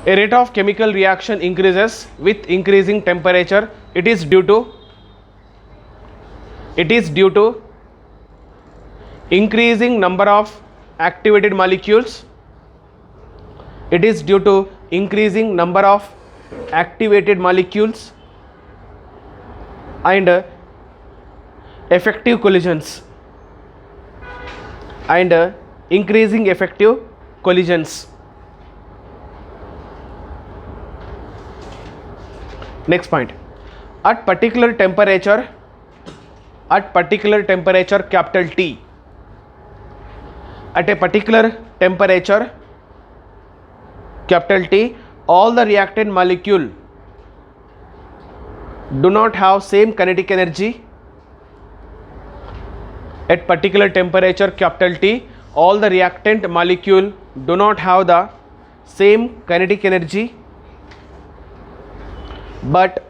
A rate of chemical reaction increases with increasing temperature. It is due to increasing number of activated molecules. It is due to increasing number of activated molecules and effective collisions and increasing effective collisions. Next point, at particular temperature capital T, at a particular temperature capital T, all the reactant molecule do not have same kinetic energy. At particular temperature capital T, all the reactant molecule do not have the same kinetic energy, but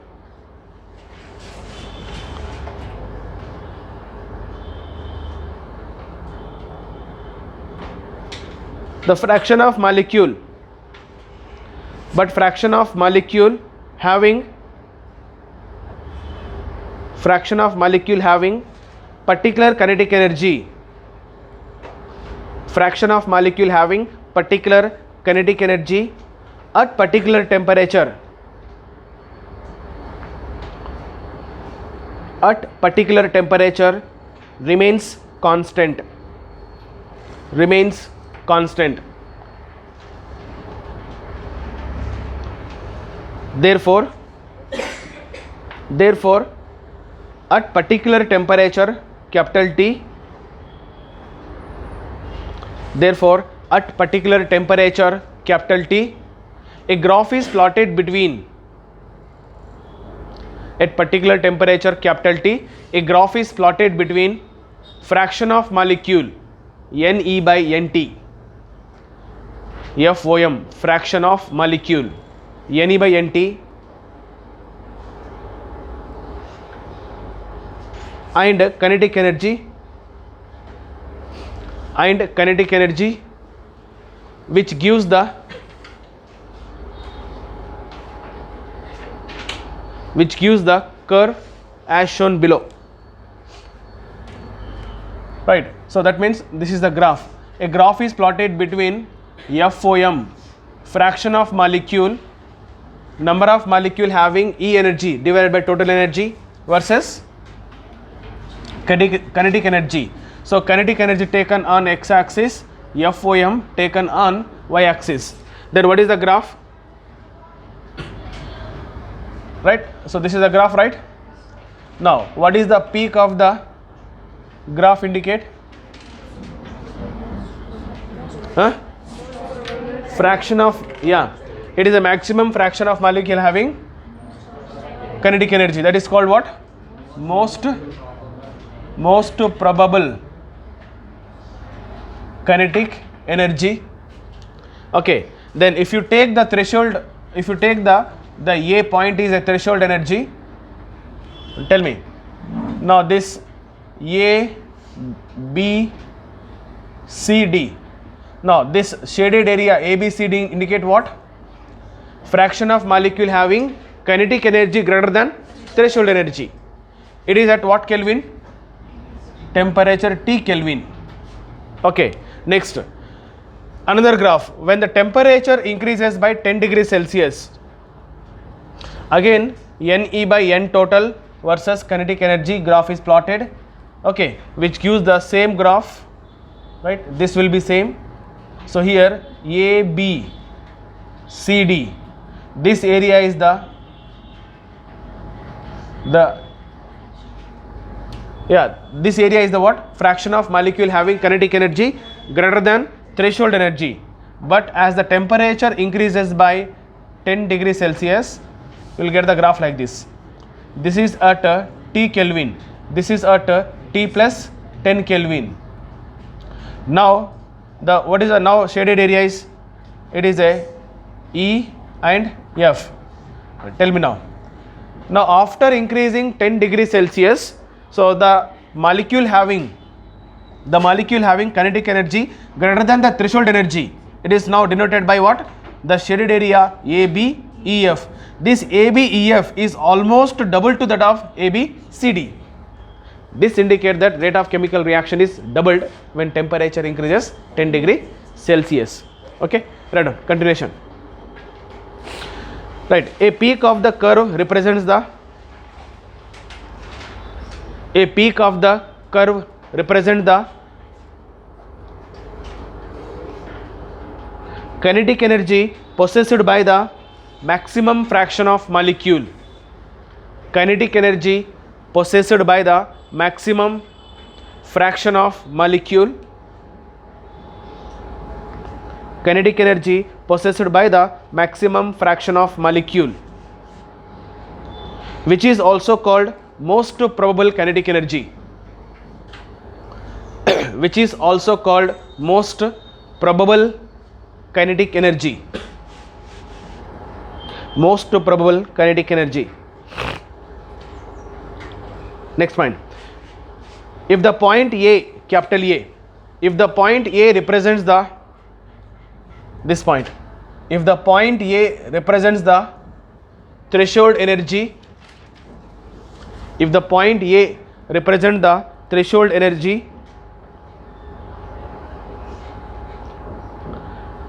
the fraction of molecule having particular kinetic energy, at particular temperature remains constant. Therefore at particular temperature capital T, a graph is plotted between fraction of molecule Ne by Nt, FOM, fraction of molecule Ne by Nt, and kinetic energy which gives the curve as shown below. Right, so that means this is the graph. A graph is plotted between FOM, fraction of molecule, number of molecule having E energy divided by total energy, versus kinetic energy. So kinetic energy taken on x axis, FOM taken on y axis. Then what is the graph? Right, so this is the graph, right? Now what is the peak of the graph indicate? Fraction of, it is a maximum fraction of molecule having kinetic energy. That is called what? Most probable kinetic energy. Okay, then if you take the threshold, the A point is a threshold energy, tell me now this A, B, C, D. Now this shaded area A, B, C, D indicate what? Fraction of molecule having kinetic energy greater than threshold energy. It is at what Kelvin? Temperature T Kelvin. Okay, next another graph. When the temperature increases by 10 degrees Celsius, again Ne by N total versus kinetic energy graph is plotted, okay, which gives the same graph, right? This will be same. So here A, B, C, D, this area is this area is the what? Fraction of molecule having kinetic energy greater than threshold energy. But as the temperature increases by 10 degrees Celsius, you will get the graph like this. This is at T Kelvin, this is at T plus 10 Kelvin. Now what is the now shaded area is? It is a E and F. Tell me now. Now after increasing 10 degrees Celsius, so the molecule having kinetic energy greater than the threshold energy, it is now denoted by what? the shaded area ABEF. This ABEF is almost double to that of ABCD. This indicates that rate of chemical reaction is doubled when temperature increases 10 degree Celsius. Okay, right on, continuation. Right, a peak of the curve represents the kinetic energy possessed by the maximum fraction of molecule. Kinetic energy possessed by the maximum fraction of molecule. Kinetic energy possessed by the maximum fraction of molecule, which is also called most probable kinetic energy. Which is also called most probable kinetic energy. Most probable kinetic energy. Next point. If the point A, capital A, if the point A represents the this point, if the point A represents the threshold energy, if the point A represents the threshold energy,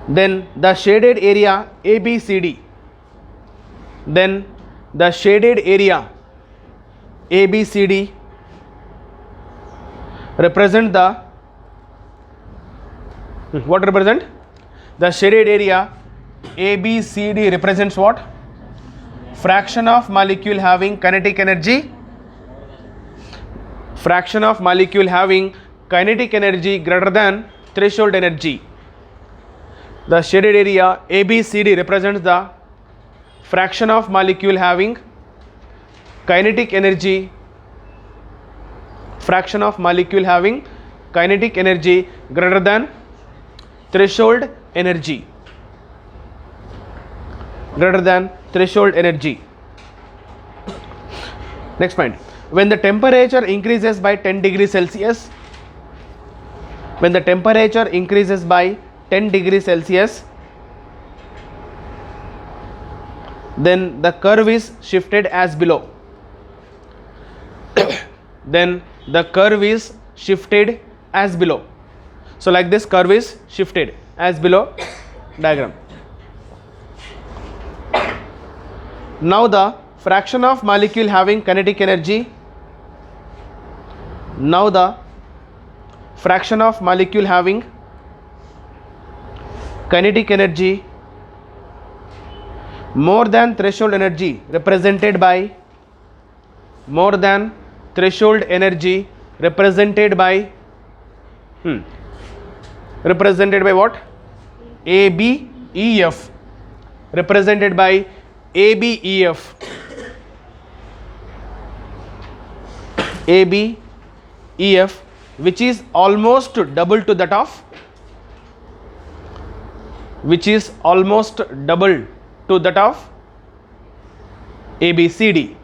then the shaded area ABCD, then the shaded area ABCD represent the what represent? The shaded area ABCD represents what? Fraction of molecule having kinetic energy, fraction of molecule having kinetic energy greater than threshold energy. The shaded area ABCD represents the fraction of molecule having kinetic energy, fraction of molecule having kinetic energy greater than threshold energy, greater than threshold energy. Next point. When the temperature increases by 10 degrees Celsius, when the temperature increases by 10 degrees Celsius, then the curve is shifted as below. Then the curve is shifted as below. So like this curve is shifted as below diagram. Now the fraction of molecule having kinetic energy, now the fraction of molecule having kinetic energy more than threshold energy represented by represented by what? ABEF, represented by ABEF. ABEF, which is almost double to that of ABCD,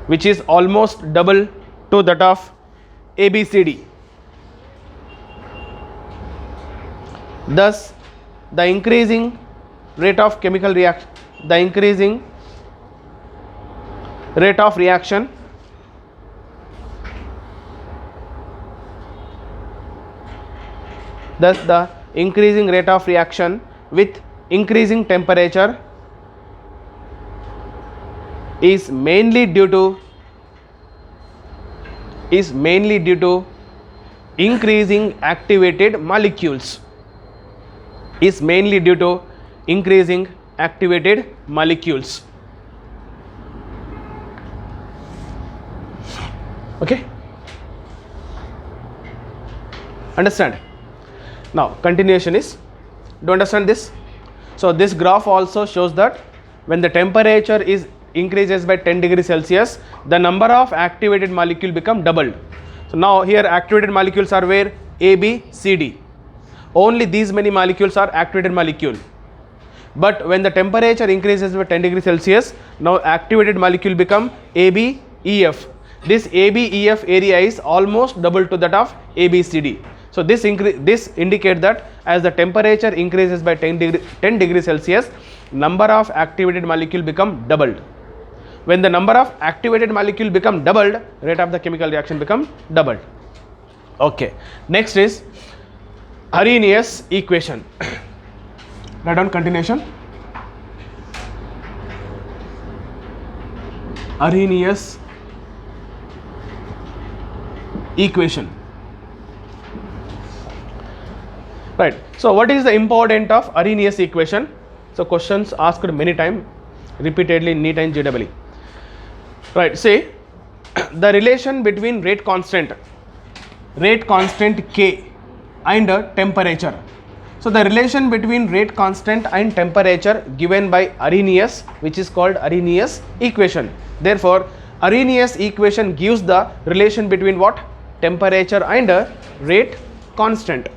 which is almost double to that of ABCD. Thus, the increasing rate of chemical reaction, the increasing rate of reaction with increasing temperature is mainly due to increasing activated molecules. Is mainly due to increasing activated molecules. Okay, understand? Now continuation is, do you understand this? So this graph also shows that when the temperature is increases by 10 degrees Celsius, the number of activated molecule become doubled. So now here activated molecules are where? A, B, C, D. Only these many molecules are activated molecule. But when the temperature increases by 10 degrees Celsius, now activated molecule become ABEF. This ABEF area is almost double to that of ABCD. So this indicates that as the temperature increases by 10 degrees Celsius, number of activated molecule become doubled. When the number of activated molecule become doubled, rate of the chemical reaction become doubled. Okay, next is Arrhenius equation. Write down continuation. Arrhenius equation. Right. So what is the importance of Arrhenius equation? So questions asked many times, repeatedly in NEET and JEE. Right. See, the relation between rate constant K and temperature. So the relation between rate constant and temperature given by Arrhenius, which is called Arrhenius equation. Therefore, Arrhenius equation gives the relation between what? Temperature and rate constant.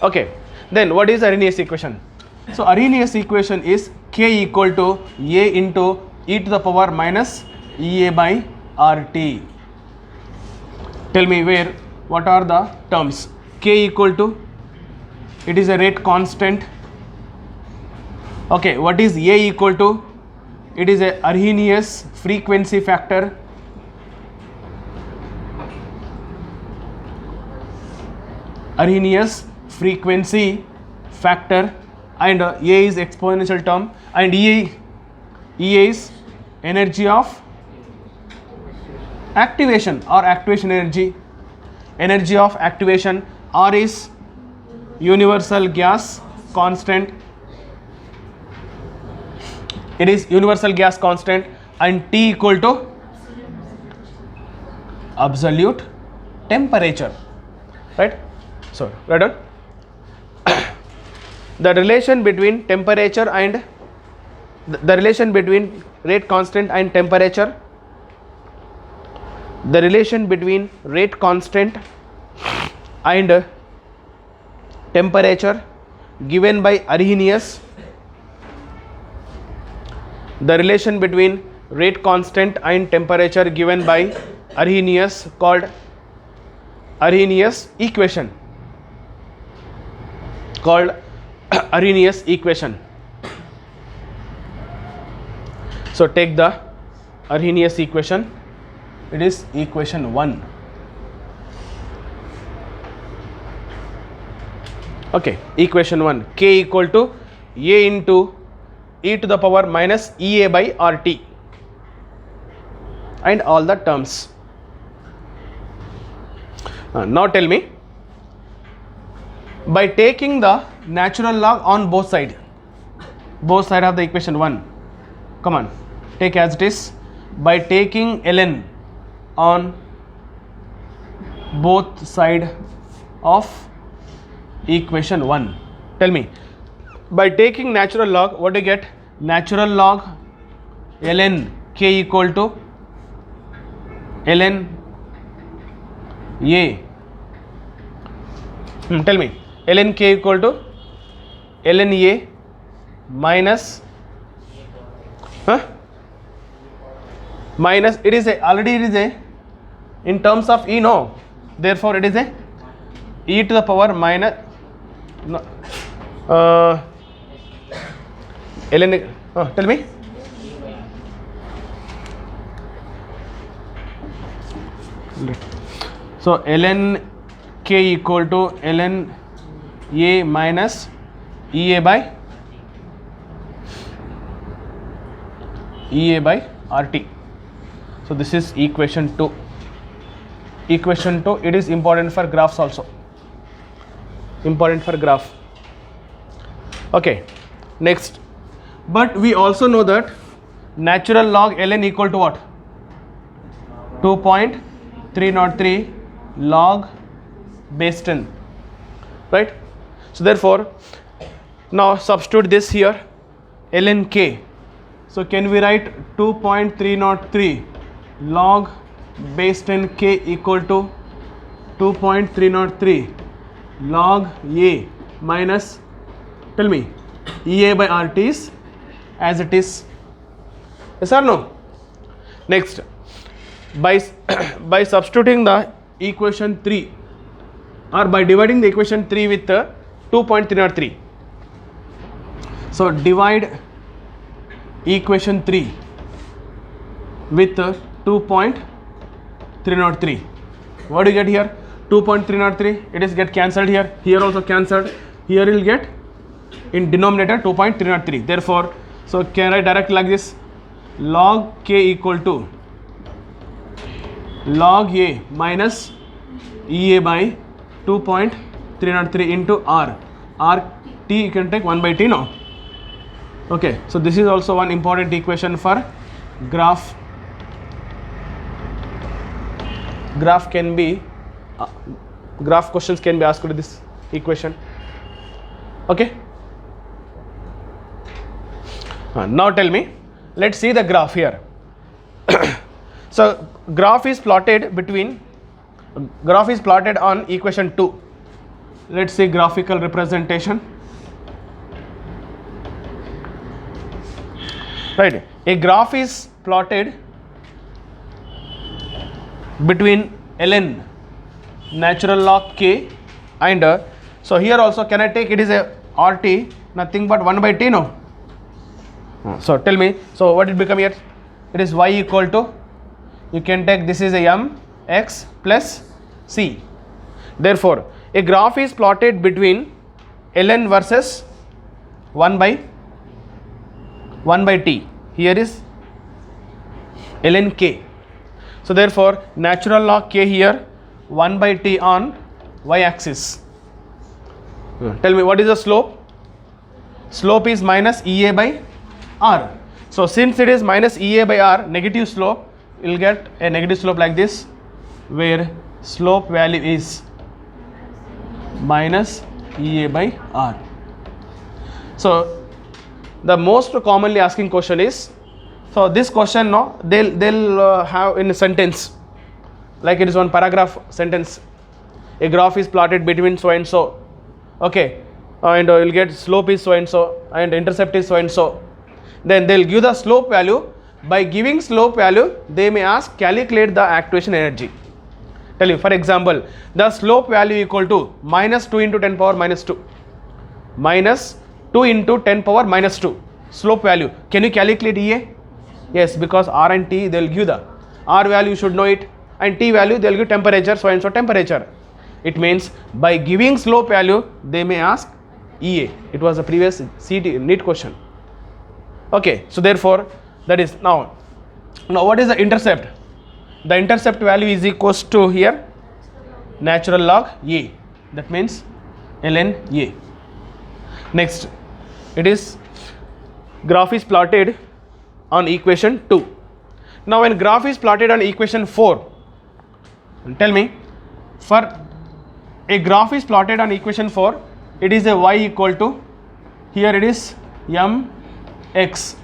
Okay, then what is Arrhenius equation? So Arrhenius equation is K equal to A into e to the power minus EA by RT. Tell me what are the terms? K equal to, it is a rate constant. Okay, what is A equal to? It is a Arrhenius frequency factor. Arrhenius frequency factor, and A is exponential term, and EA is energy of activation or activation energy. Energy of activation. R is universal gas constant. It is universal gas constant, and T equal to absolute temperature. Right? So write down. The relation between temperature and the relation between rate constant and temperature. The relation between rate constant and temperature given by Arrhenius. The relation between rate constant and temperature given by Arrhenius called Arrhenius equation. Called Arrhenius equation. So take the Arrhenius equation. It is equation 1. Okay, equation 1. K equal to A into e to the power minus EA by RT, and all the terms. Now tell me, by taking the natural log on both sides of the equation 1, come on, take as it is. By taking ln on both sides of equation 1, tell me, by taking natural log, what do you get? Natural log ln K equal to ln A. Tell me, ln K equal to ln A minus minus, it is already in terms of E, no, therefore it is a e to the power minus ln, tell me, so ln K equal to ln A minus EA by RT. So this is equation 2. Equation 2, it is important for graphs also. Important for graph. Okay, next. But we also know that natural log ln equal to what? 2.303 log base 10. Right? So therefore, now substitute this here, ln K. So can we write 2.303 log base 10 K equal to 2.303 log A minus, tell me, EA by RT is as it is. Yes or no? Next, by substituting the equation 3 or by dividing the equation 3 with 2.303. So divide equation 3 with 2.303. What do you get here? 2.303. It is get cancelled here. Here also cancelled. Here you will get in denominator 2.303. Therefore, so can I direct like this? Log k equal to log a minus EA by 2.303 into R. R t you can take 1 by t now. Okay, so this is also one important equation for graph. Graph can be graph questions can be asked with this equation. Okay. Now tell me, let's see the graph here. So graph is plotted on equation 2. Let's see graphical representation. Right, a graph is plotted between ln natural log k and so here also can I take it is a RT, nothing but 1 by t no. So tell me, so what it become here? It is y equal to, you can take this is a m x plus c. Therefore, a graph is plotted between ln versus 1 by t. Here is ln k. So therefore, natural log k here 1 by t on y axis. Tell me what is the slope? Slope is minus EA by R. So since it is minus EA by R, negative slope, you will get a negative slope like this, where slope value is minus EA by R. So the most commonly asking question is, so this question no, they'll have in a sentence, like it is one paragraph sentence, a graph is plotted between so and so, okay, and you'll get slope is so and so and intercept is so and so. Then they'll give the slope value. By giving slope value, they may ask calculate the actuation energy. Tell you, for example, the slope value equal to minus 2 into 10 power minus 2, minus 2 into 10 power minus 2 slope value. Can you calculate EA? Yes, because R and T they will give the R value, you should know it, and T value they will give temperature, so and so temperature. It means by giving slope value they may ask EA. It was a previous CT NEET question. Okay, so therefore that is now what is the intercept? The intercept value is equals to here natural log A, that means ln A. Next, it is graph is plotted on equation 2. Now when graph is plotted on equation 4, tell me, for a graph is plotted on equation 4, it is a y equal to, here it is m x,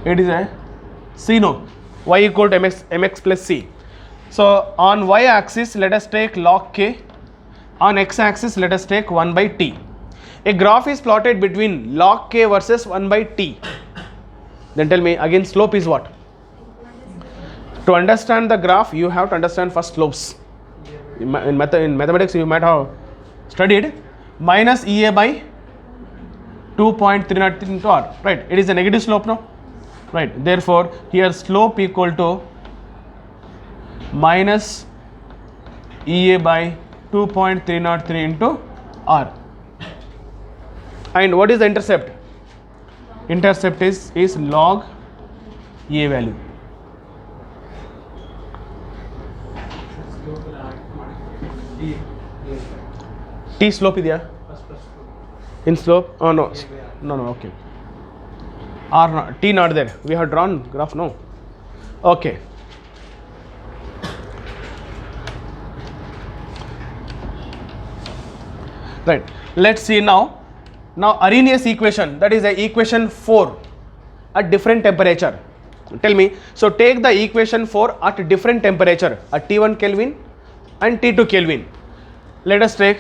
it is a c no, y equal to mx plus c. So on y axis let us take log k, on x axis let us take 1 by t. A graph is plotted between log k versus 1 by t. Then tell me again, slope is what? To understand the graph you have to understand first slopes. In mathematics you might have studied minus EA by 2.303 into R, right? It is a negative slope now, right? Therefore here slope equal to minus EA by 2.303 into R. And what is the intercept? Intercept is log A value. T slope idea? In slope? Oh no, okay. R not, T not there. We have drawn graph, no. Okay. Right. Let's see now. Now Arrhenius equation, that is a equation 4 at different temperature. Tell me, so take the equation 4 at different temperature, at T1 Kelvin and T2 Kelvin. Let us take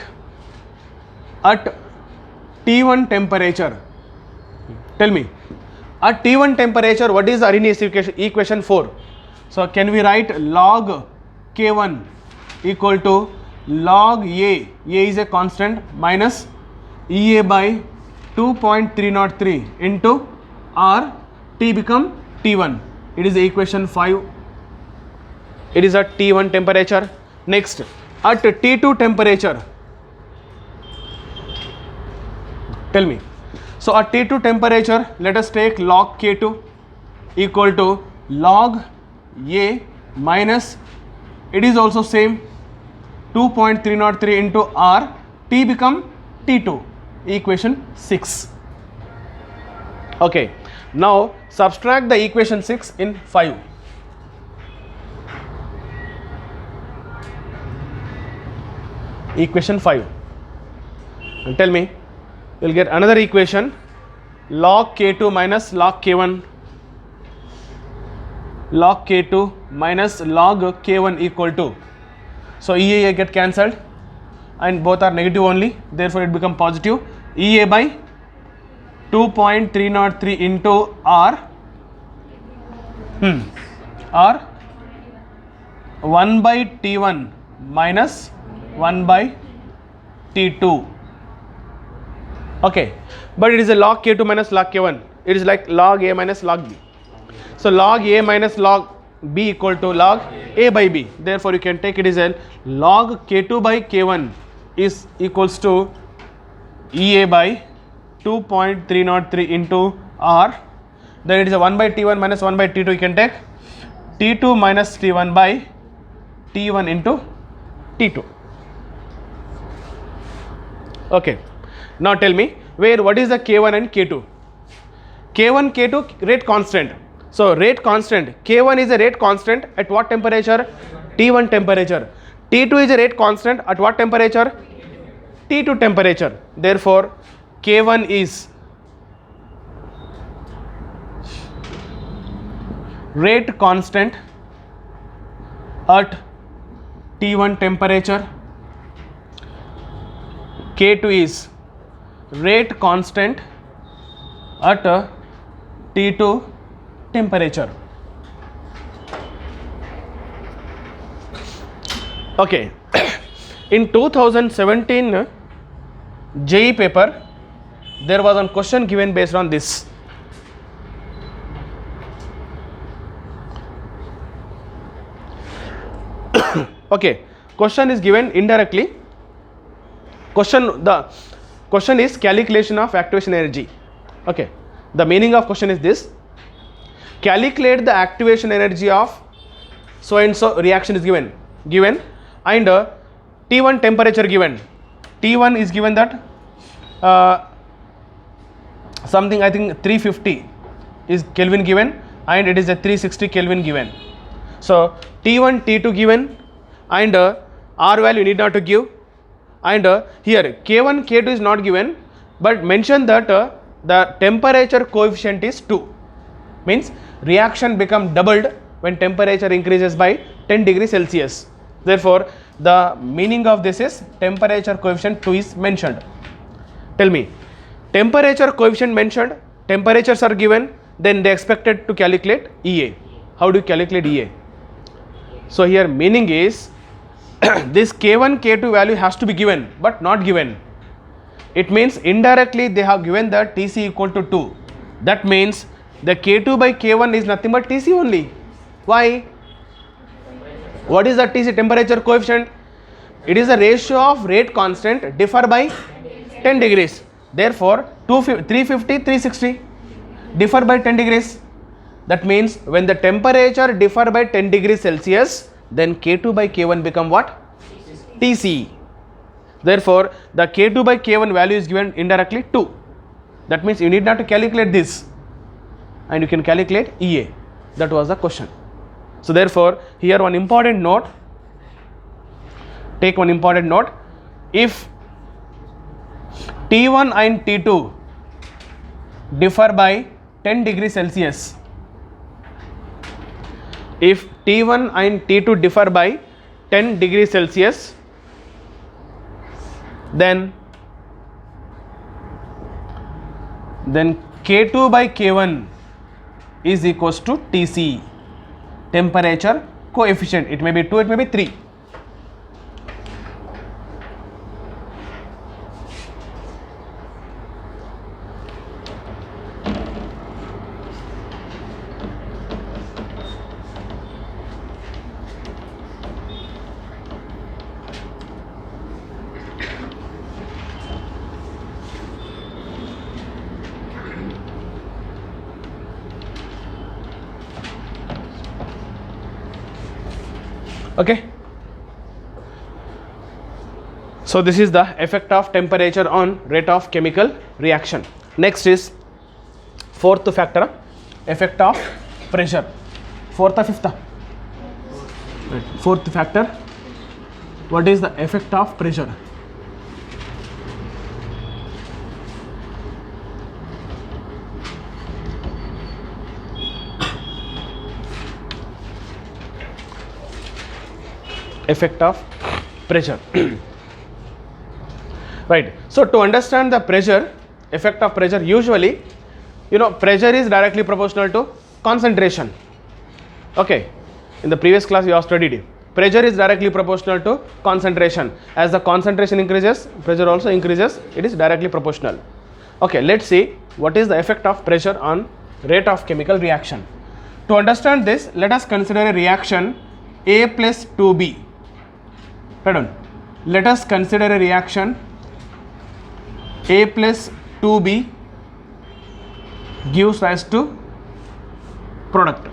at T1 temperature. Tell me, at T1 temperature what is the Arrhenius equation 4? So can we write log K1 equal to log A is a constant, minus EA by 2.303 into R, T become T1. It is equation 5. It is at T1 temperature. Next, at T2 temperature, tell me. So at T2 temperature, let us take log K2 equal to log A minus, it is also same, 2.303 into R, T become T2, equation 6. Okay, now subtract the equation 6 in 5. Equation 5, and tell me, you will get another equation, log K2 minus log K1, log K2 minus log K1 equal to, so EA get cancelled and both are negative only, therefore it become positive, EA by 2.303 into R, R 1 by T1 minus 1 by T2. Okay, but it is a log K2 minus log K1, it is like log A minus log B. So log A minus log B equal to log A by B, therefore you can take it as a log K2 by K1 is equals to EA by 2.303 into R, then it is a 1 by T1 minus 1 by T2, you can take T2 minus T1 by T1 into T2. Okay, now tell me, what is the K1 and K2? K1, K2 rate constant. So rate constant, K1 is a rate constant at what temperature? T1 temperature. T2 is a rate constant at what temperature? T2 temperature. Therefore K1 is rate constant at T1 temperature. K2 is rate constant at T2 temperature. Okay, in 2017 JEE paper, there was a question given based on this. Okay, question is given indirectly. The question is calculation of activation energy. Okay, the meaning of question is this: calculate the activation energy of so and so reaction is given and T1 temperature given. T1 is given that something I think 350 is Kelvin given and it is a 360 Kelvin given. So T1, T2 given and R value need not to give, and here K1, K2 is not given, but mention that the temperature coefficient is 2, means reaction become doubled when temperature increases by 10 degrees Celsius. Therefore the meaning of this is temperature coefficient 2 is mentioned. Tell me, temperature coefficient mentioned, temperatures are given, then they expected to calculate EA. How do you calculate EA? So here meaning is this K1, K2 value has to be given but not given. It means indirectly they have given the TC equal to 2. That means the K2 by K1 is nothing but TC only. Why? What is the TC? Temperature coefficient. It is the ratio of rate constant differ by 10 degrees. Therefore 350, 360 differ by 10 degrees. That means when the temperature differ by 10 degrees Celsius, then K2 by K1 become what? TC. Therefore the K2 by K1 value is given indirectly 2. That means you need not to calculate this and you can calculate EA. That was the question. So therefore here one important note, take one important note: if T1 and T2 differ by 10 degrees Celsius, if T1 and T2 differ by 10 degrees Celsius, then K2 by K1 is equals to TC, temperature coefficient. It may be 2, it may be 3. Okay. So this is the effect of temperature on rate of chemical reaction. Next is fourth factor, effect of pressure. Fourth or fifth? Right. Fourth factor, what is the effect of pressure? Effect of pressure. Right. So to understand the pressure, effect of pressure, usually pressure is directly proportional to concentration. Okay, in the previous class you have studied it. Pressure is directly proportional to concentration. As the concentration increases, pressure also increases. It is directly proportional. Okay, let's see what is the effect of pressure on rate of chemical reaction. To understand this, let us consider a reaction A plus 2B. Pardon. Let us consider a reaction A plus 2B gives rise to product.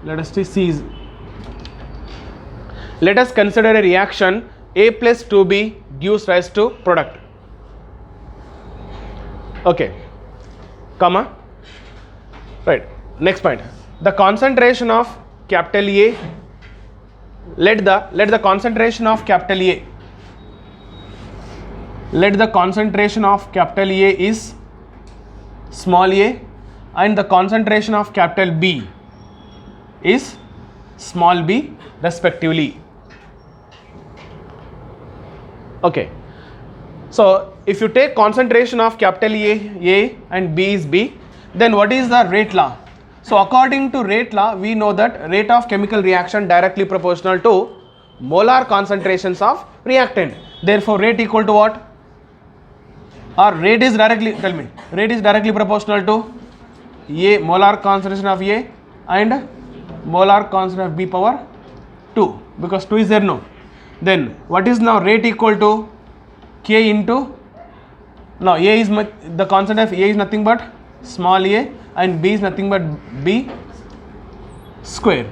Let us see. Let us consider a reaction A plus 2B gives rise to product. Okay, comma. Right. Next point. The concentration of capital A. Let the concentration of capital A. Let the concentration of capital A is small a, and the concentration of capital B is small b respectively. Okay. So if you take concentration of capital A and B is B, then what is the rate law? So according to rate law, we know that rate of chemical reaction directly proportional to molar concentrations of reactant. Therefore rate equal to what? Or rate is directly, tell me, rate is directly proportional to A, molar concentration of A, and molar concentration of B power 2, because 2 is there, no. Then what is now rate equal to K into, now A is the constant of A is nothing but small a, and B is nothing but B square.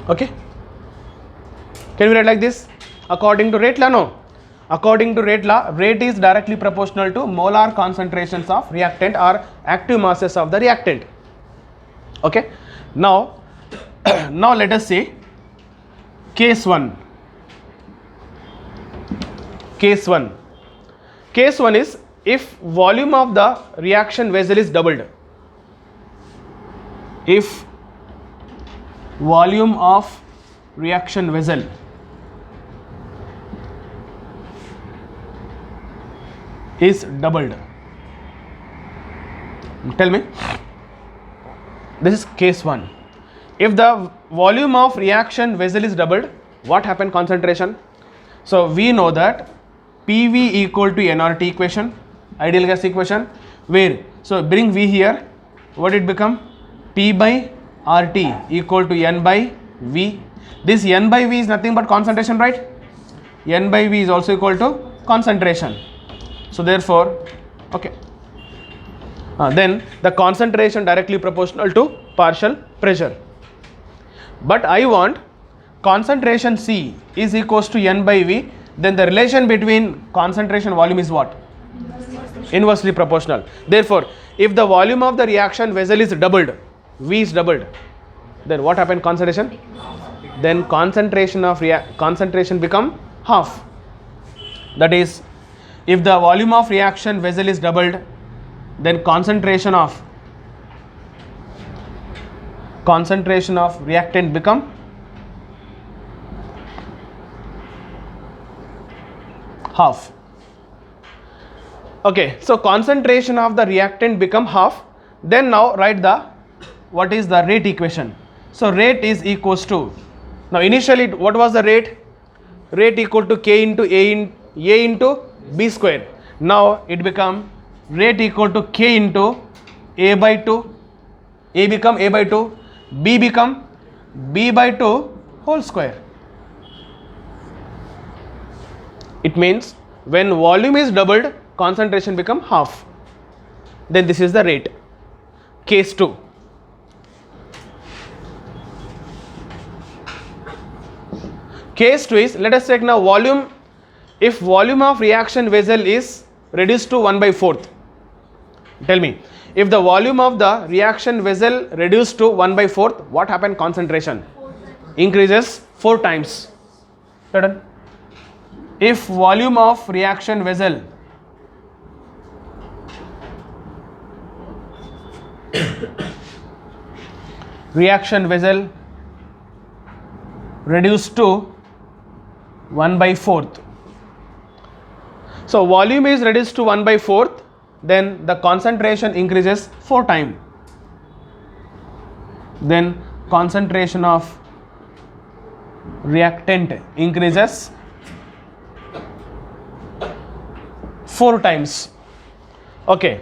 Okay, can we write like this? According to rate law, no. According to rate law, rate is directly proportional to molar concentrations of reactant or active masses of the reactant. Okay, now now let us say case 1. Case 1 is if volume of the reaction vessel is doubled. If volume of reaction vessel is doubled. Tell me, this is case 1. If the volume of reaction vessel is doubled, what happened concentration? So we know that PV equal to nRT equation, ideal gas equation, where, so bring V here, what it become? P by RT equal to N by V. This N by V is nothing but concentration, right? N by V is also equal to concentration. So therefore, okay, then the concentration directly proportional to partial pressure. But I want concentration C is equals to N by V, then the relation between concentration volume is what? Inversely proportional. Therefore, if the volume of the reaction vessel is doubled, V is doubled, then what happened concentration? Then concentration of concentration become half. That is, if the volume of reaction vessel is doubled, then concentration of reactant become half. Okay, so concentration of the reactant become half. Then now write the, what is the rate equation? So rate is equals to, now initially what was the rate? Rate equal to K into A into B square. Now it become rate equal to K into A by 2. A become A by 2. B become B by 2 whole square. It means when volume is doubled, concentration become half. Then this is the rate. Case 2. Case 2 is, let us take now volume. If volume of reaction vessel is reduced to 1/4, tell me, if the volume of the reaction vessel reduced to 1/4, what happened? Concentration increases 4 times. Done. If volume of reaction vessel reduced to 1/4, so volume is reduced to 1/4, then the concentration increases 4 times. Then concentration of reactant increases 4 times. Okay,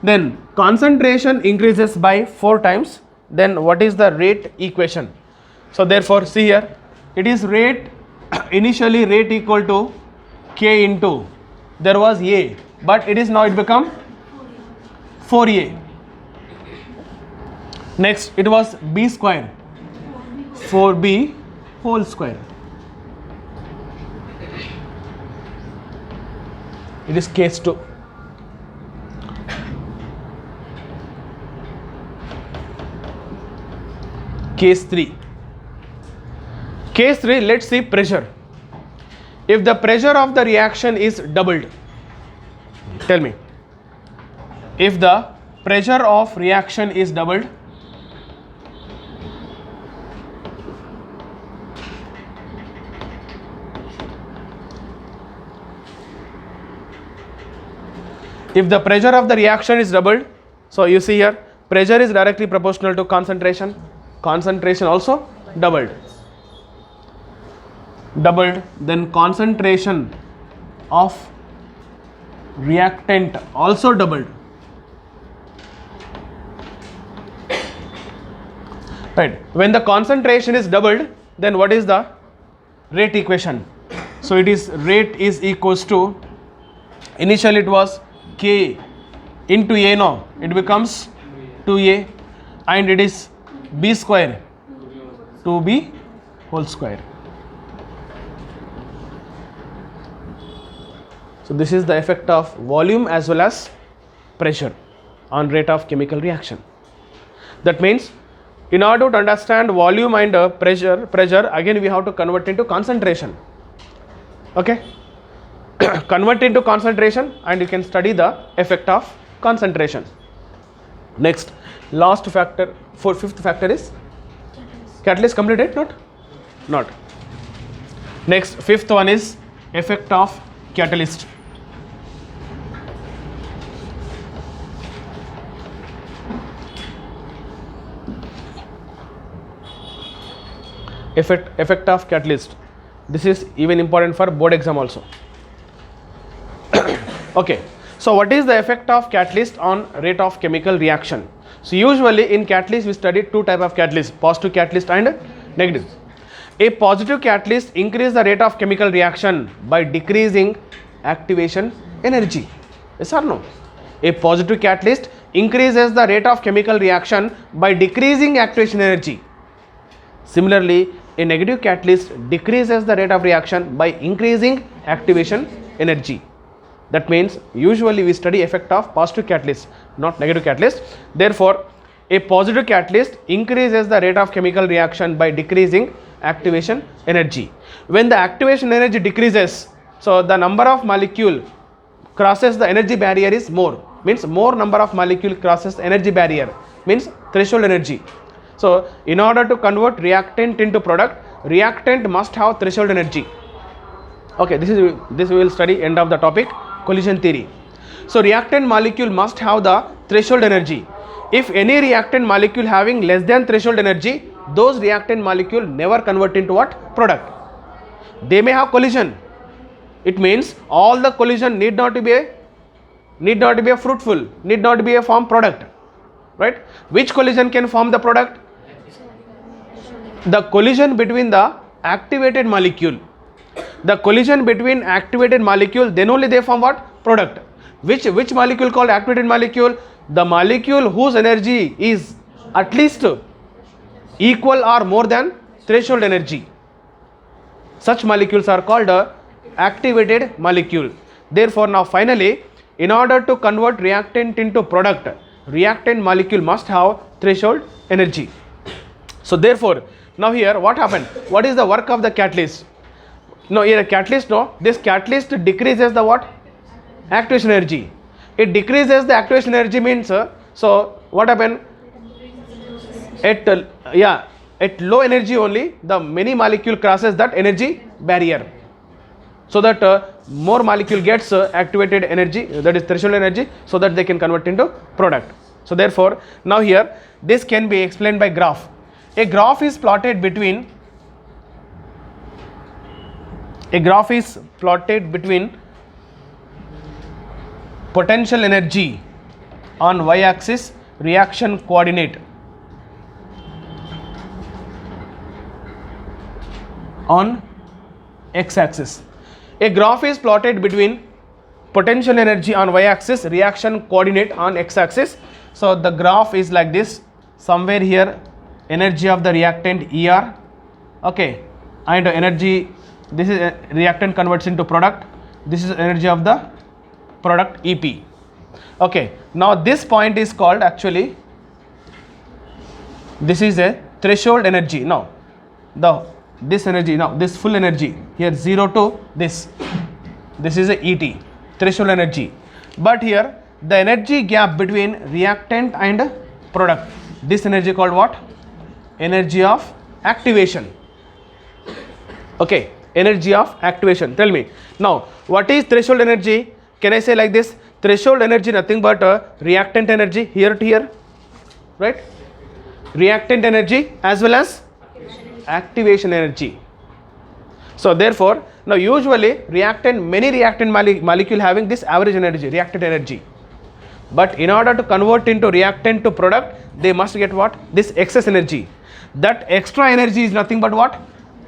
then concentration increases by 4 times. Then what is the rate equation? So therefore, see here, it is rate initially rate equal to K into, there was A, but it is now it become 4A. Next it was B square, 4B whole square. It is case 2. Case 3. Case 3, let's see pressure. If the pressure of the reaction is doubled, tell me, if the pressure of reaction is doubled, if the pressure of the reaction is doubled, so you see here, pressure is directly proportional to concentration, concentration also doubled, then concentration of reactant also doubled, right? When the concentration is doubled, then what is the rate equation? So it is rate is equals to, initially it was K into A, now it becomes 2A, and it is B square 2B whole square. So this is the effect of volume as well as pressure on rate of chemical reaction. That means in order to understand volume and pressure again we have to convert into concentration. Okay, convert into concentration and you can study the effect of concentration. Next, last factor, fifth factor is catalyst. Completed? Not. Next, fifth one is effect of catalyst. Effect of catalyst. This is even important for board exam also. Okay, so what is the effect of catalyst on rate of chemical reaction? So usually in catalyst we study two type of catalyst, positive catalyst and negative. A positive catalyst increase the rate of chemical reaction by decreasing activation energy. Yes or no? A positive catalyst increases the rate of chemical reaction by decreasing activation energy. Similarly, a negative catalyst decreases the rate of reaction by increasing activation energy. That means usually we study effect of positive catalyst, not negative catalyst. Therefore, a positive catalyst increases the rate of chemical reaction by decreasing activation energy. When the activation energy decreases, so the number of molecule crosses the energy barrier is more, means more number of molecule crosses the energy barrier, means threshold energy. So in order to convert reactant into product, reactant must have threshold energy. Okay, this we will study end of the topic, collision theory. So reactant molecule must have the threshold energy. If any reactant molecule having less than threshold energy, those reactant molecule never convert into what? Product. They may have collision. It means all the collision need not be a fruitful, need not be a form product, right? Which collision can form the product? The collision between the activated molecule. The collision between activated molecule, then only they form what? Product. Which molecule called activated molecule? The molecule whose energy is at least equal or more than threshold energy. Such molecules are called activated molecule. Therefore, now finally, in order to convert reactant into product, reactant molecule must have threshold energy. So therefore, now here what happened? What is the work of the catalyst? No, here a catalyst, no, this catalyst decreases the what? Activation energy. It decreases the activation energy means, so what happened? At low energy only, the many molecule crosses that energy barrier, so that more molecule gets activated energy, that is threshold energy, so that they can convert into product. So therefore, now here this can be explained by graph. A graph is plotted between potential energy on y-axis, reaction coordinate on x-axis. A graph is plotted between potential energy on y-axis, reaction coordinate on x-axis. So the graph is like this. Somewhere here energy of the reactant ER, okay, and energy, this is reactant converts into product, this is energy of the product EP. Okay, now this point is called, actually this is a threshold energy. Now this energy, now this full energy here 0 to this is a ET, threshold energy. But here the energy gap between reactant and product, this energy called what? Energy of activation. Okay, energy of activation. Tell me now, what is threshold energy? Can I say like this? Threshold energy nothing but reactant energy here to here, right? Reactant energy as well as activation energy. So therefore, now usually many reactant molecule having this average energy, reactant energy. But in order to convert into reactant to product, they must get what? This excess energy. That extra energy is nothing but what?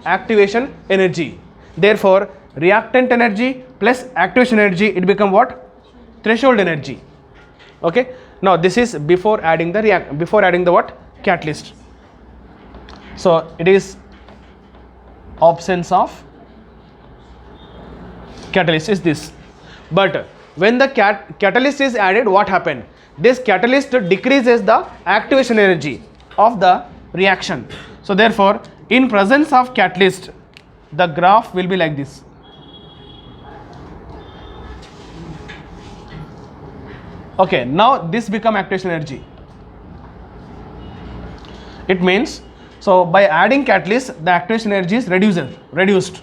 Activation energy. Therefore, reactant energy plus activation energy, it become what? Threshold energy. Okay. Now this is before adding the what? Catalyst. So it is absence of catalyst is this. But when the catalyst is added, what happened? This catalyst decreases the activation energy of the reaction. So therefore, in presence of catalyst, the graph will be like this. Okay, now this become activation energy. It means, so by adding catalyst, the activation energy is reduced.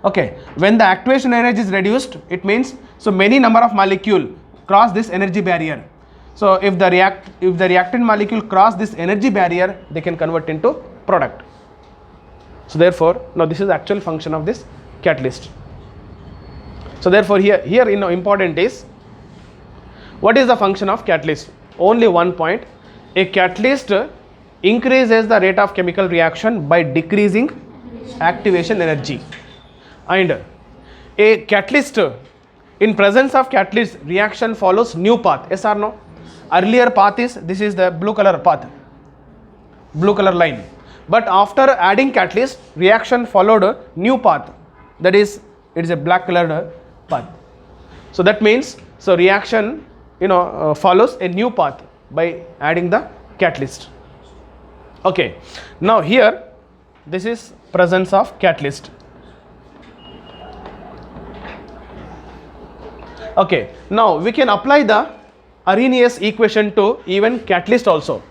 Okay, when the activation energy is reduced, it means, so many number of molecule cross this energy barrier. So if the reactant molecule cross this energy barrier, they can convert into product. So therefore, now this is the actual function of this catalyst. So therefore, here important is, what is the function of catalyst? Only one point. A catalyst increases the rate of chemical reaction by decreasing activation energy. And a catalyst, in presence of catalyst, reaction follows new path. Yes or no? Earlier path is, this is the blue color path, blue color line. But after adding catalyst, reaction followed a new path, that is, it is a black colored path. So that means, so reaction follows a new path by adding the catalyst. Okay, now here this is presence of catalyst. Okay, now we can apply the Arrhenius equation to even catalyst also.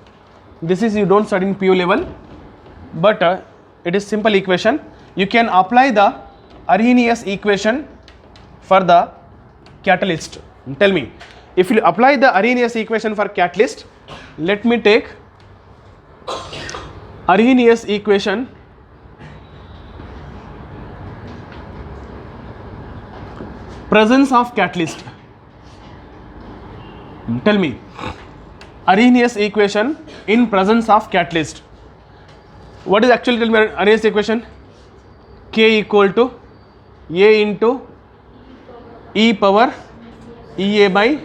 This is, you don't study in PU level, but it is simple equation. You can apply the Arrhenius equation for the catalyst. Tell me, if you apply the Arrhenius equation for catalyst, let me take Arrhenius equation presence of catalyst. Tell me, Arrhenius equation in presence of catalyst. What is actually, tell me, Arrhenius equation? K equal to A into E power EA by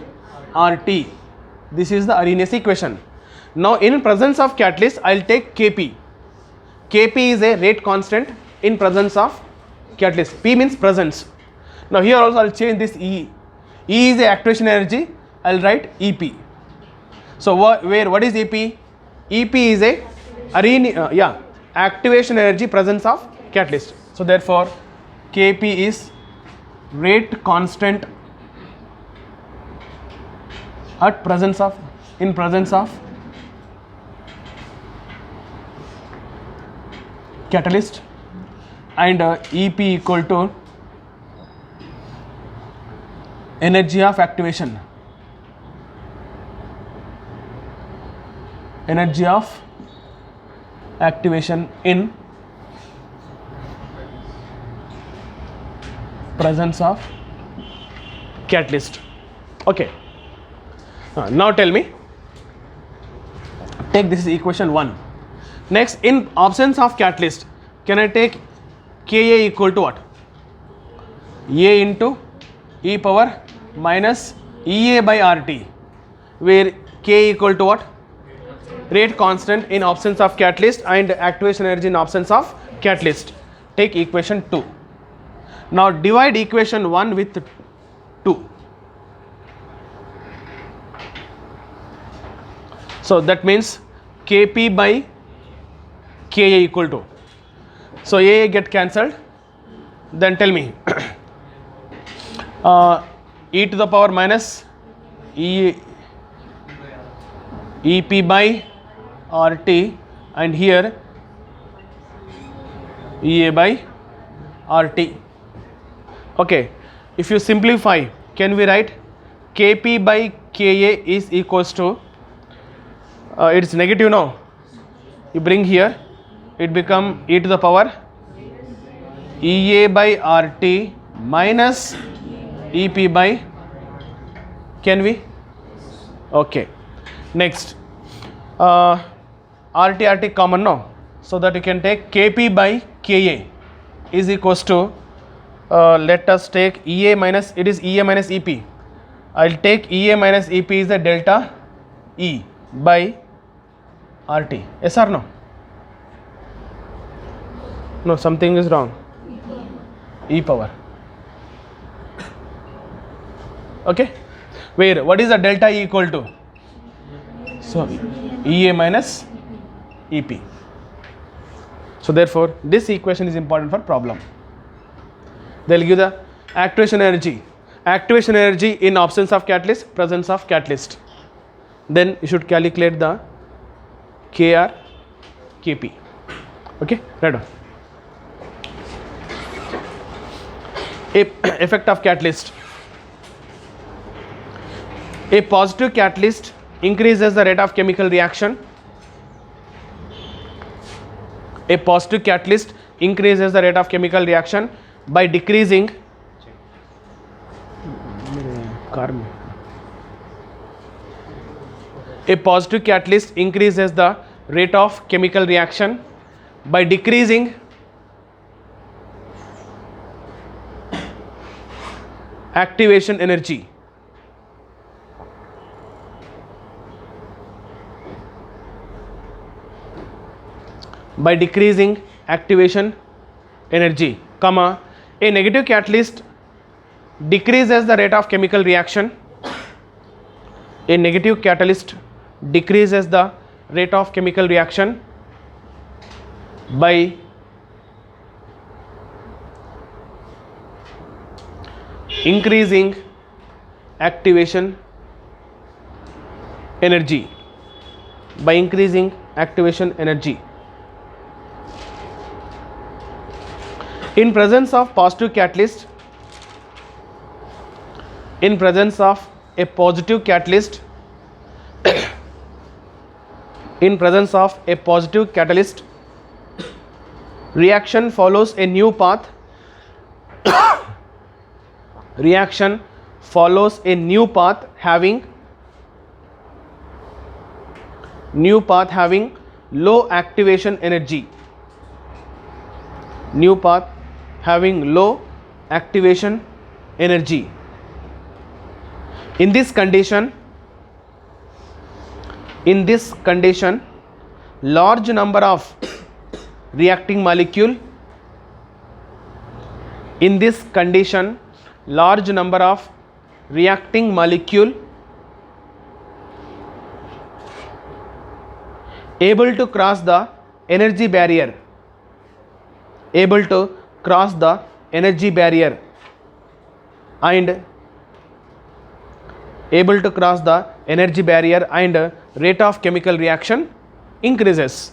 RT. This is the Arrhenius equation. Now in presence of catalyst, I will take Kp. Kp is a rate constant in presence of catalyst. P means presence. Now here also I'll change this E. E is the activation energy. I'll write EP. So what is EP? EP is a activation energy presence of catalyst. So therefore Kp is rate constant at presence of catalyst, and EP equal to energy of activation. Energy of activation in presence of catalyst. Okay. Now tell me, take this is equation 1. Next, in absence of catalyst, can I take Ka equal to what? A into e power minus Ea by RT, where K equal to what? Rate constant in absence of catalyst and activation energy in absence of catalyst. Take equation 2. Now divide equation 1 with 2. So that means Kp by Ka equal to. So A get cancelled. Then tell me e to the power minus Ep by RT, and here Ea by RT. Okay, if you simplify, can we write Kp by Ka is equals to, it's negative now, you bring here, it become e to the power Ea by RT minus Ep by, can we? Okay, next RT common now, so that you can take Kp by Ka is equals to, let us take Ea minus, it is Ea minus Ep. I'll take Ea minus Ep is the delta E by RT. Yes or no? No, something is wrong. E power. Okay, where what is the delta E equal to? So Ea minus Ep. So therefore this equation is important for problem. They will give the activation energy in absence of catalyst, presence of catalyst. Then you should calculate the Kr, Kp. Okay, right on. Effect of catalyst. A positive catalyst increases the rate of chemical reaction. A positive catalyst increases the rate of chemical reaction by decreasing a positive catalyst increases the rate of chemical reaction by decreasing activation energy. By decreasing activation energy, comma, a negative catalyst decreases the rate of chemical reaction. A negative catalyst decreases the rate of chemical reaction by increasing activation energy. By increasing activation energy. In presence of positive catalyst, in presence of a positive catalyst, in presence of a positive catalyst, reaction follows a new path. Reaction follows a new path having low activation energy. New path having low activation energy. In this condition, large number of reacting molecule In this condition, large number of reacting molecule able to cross the energy barrier, able to cross the energy barrier and able to cross the energy barrier and rate of chemical reaction increases,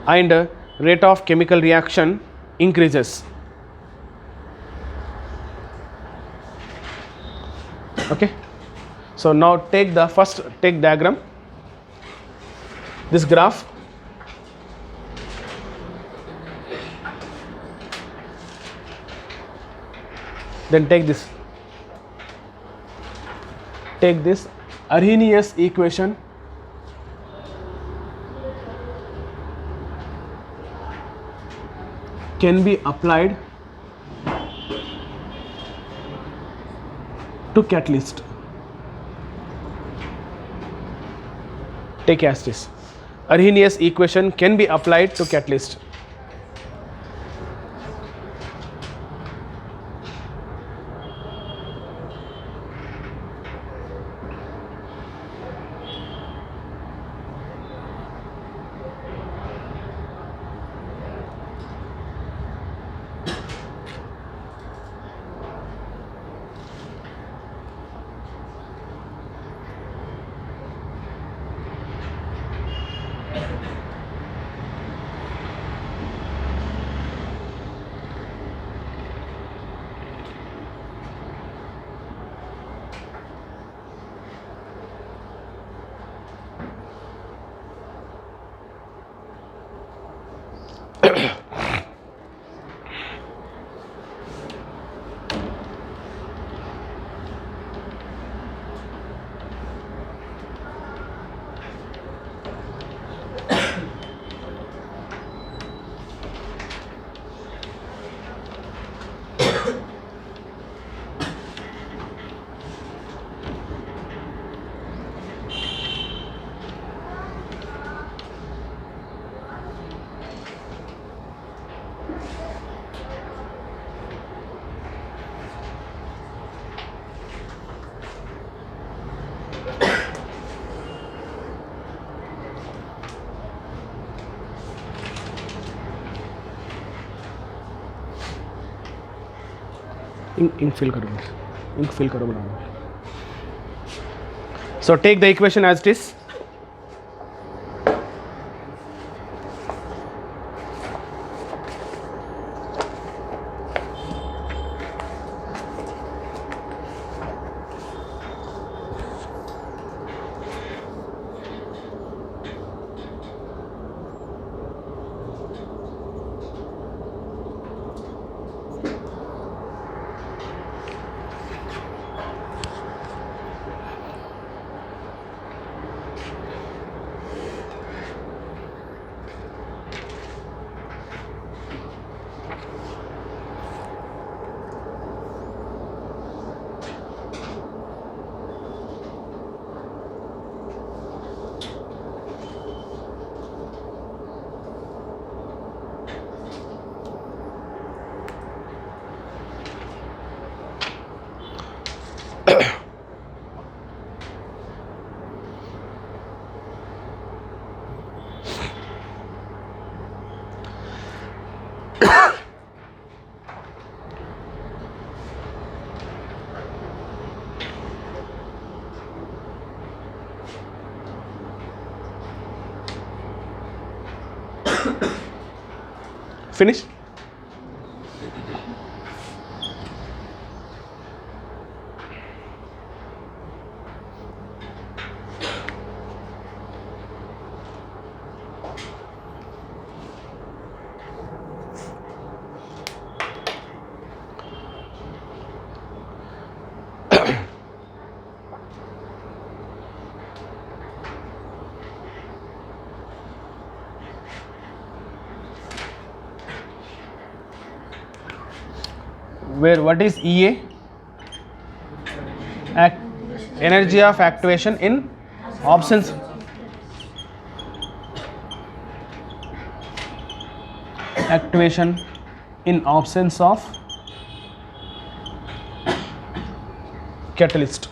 and rate of chemical reaction increases. Okay, so now take the first diagram, this graph. Then take this Arrhenius equation can be applied to catalyst. Take as this. Arrhenius equation can be applied to catalyst. Ink fill करो बनाओ. So take the equation as it is. Finish. Where what is EA? Energy of activation in absence. Activation in absence of catalyst.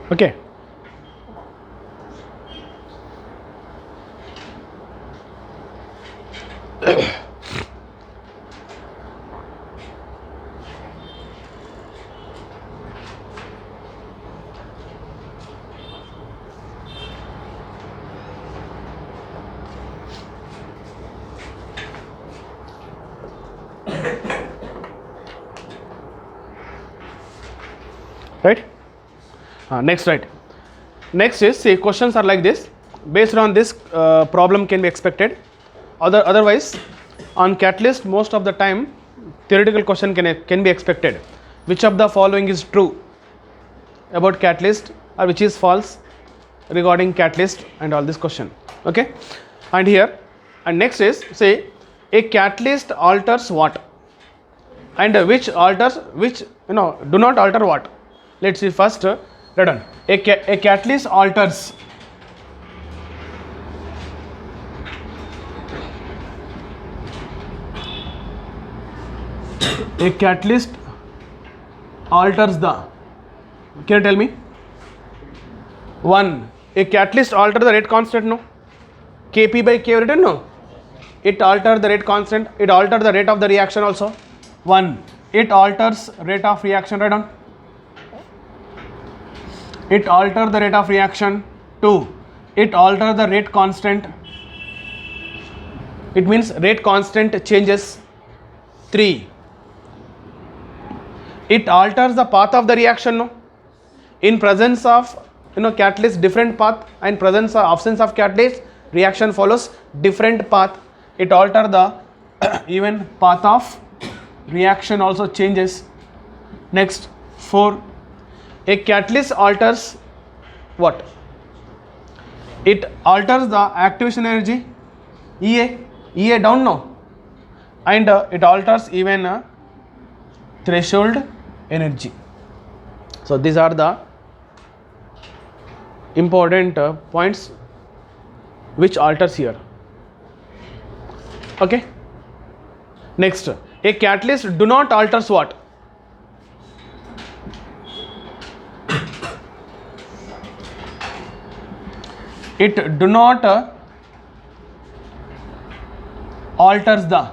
Okay. Right? Next, right. Next is, say questions are like this. Based on this, problem can be expected. Otherwise, on catalyst, most of the time theoretical question can be expected. Which of the following is true about catalyst, or which is false regarding catalyst, and all this question. Okay, and here, and next is, say a catalyst alters what, and which alters, which do not alter what. Let's see first. Read on. A catalyst alters the, can you tell me? One, a catalyst alter the rate constant, no? Kp by K written, no? It alters the rate constant, it alters the rate of the reaction also. One, it alters rate of reaction, right on. It alters the rate of reaction. Two, it alters the rate constant. It means rate constant changes. Three, it alters the path of the reaction, no? In presence of catalyst, different path, and presence or absence of catalyst, reaction follows different path. It alters the even path of reaction also changes. Next, 4, a catalyst alters what? It alters the activation energy, EA down, no? And it alters even threshold energy. So these are the important points which alters here. Okay. Next, a catalyst do not alters what? It do not alters the,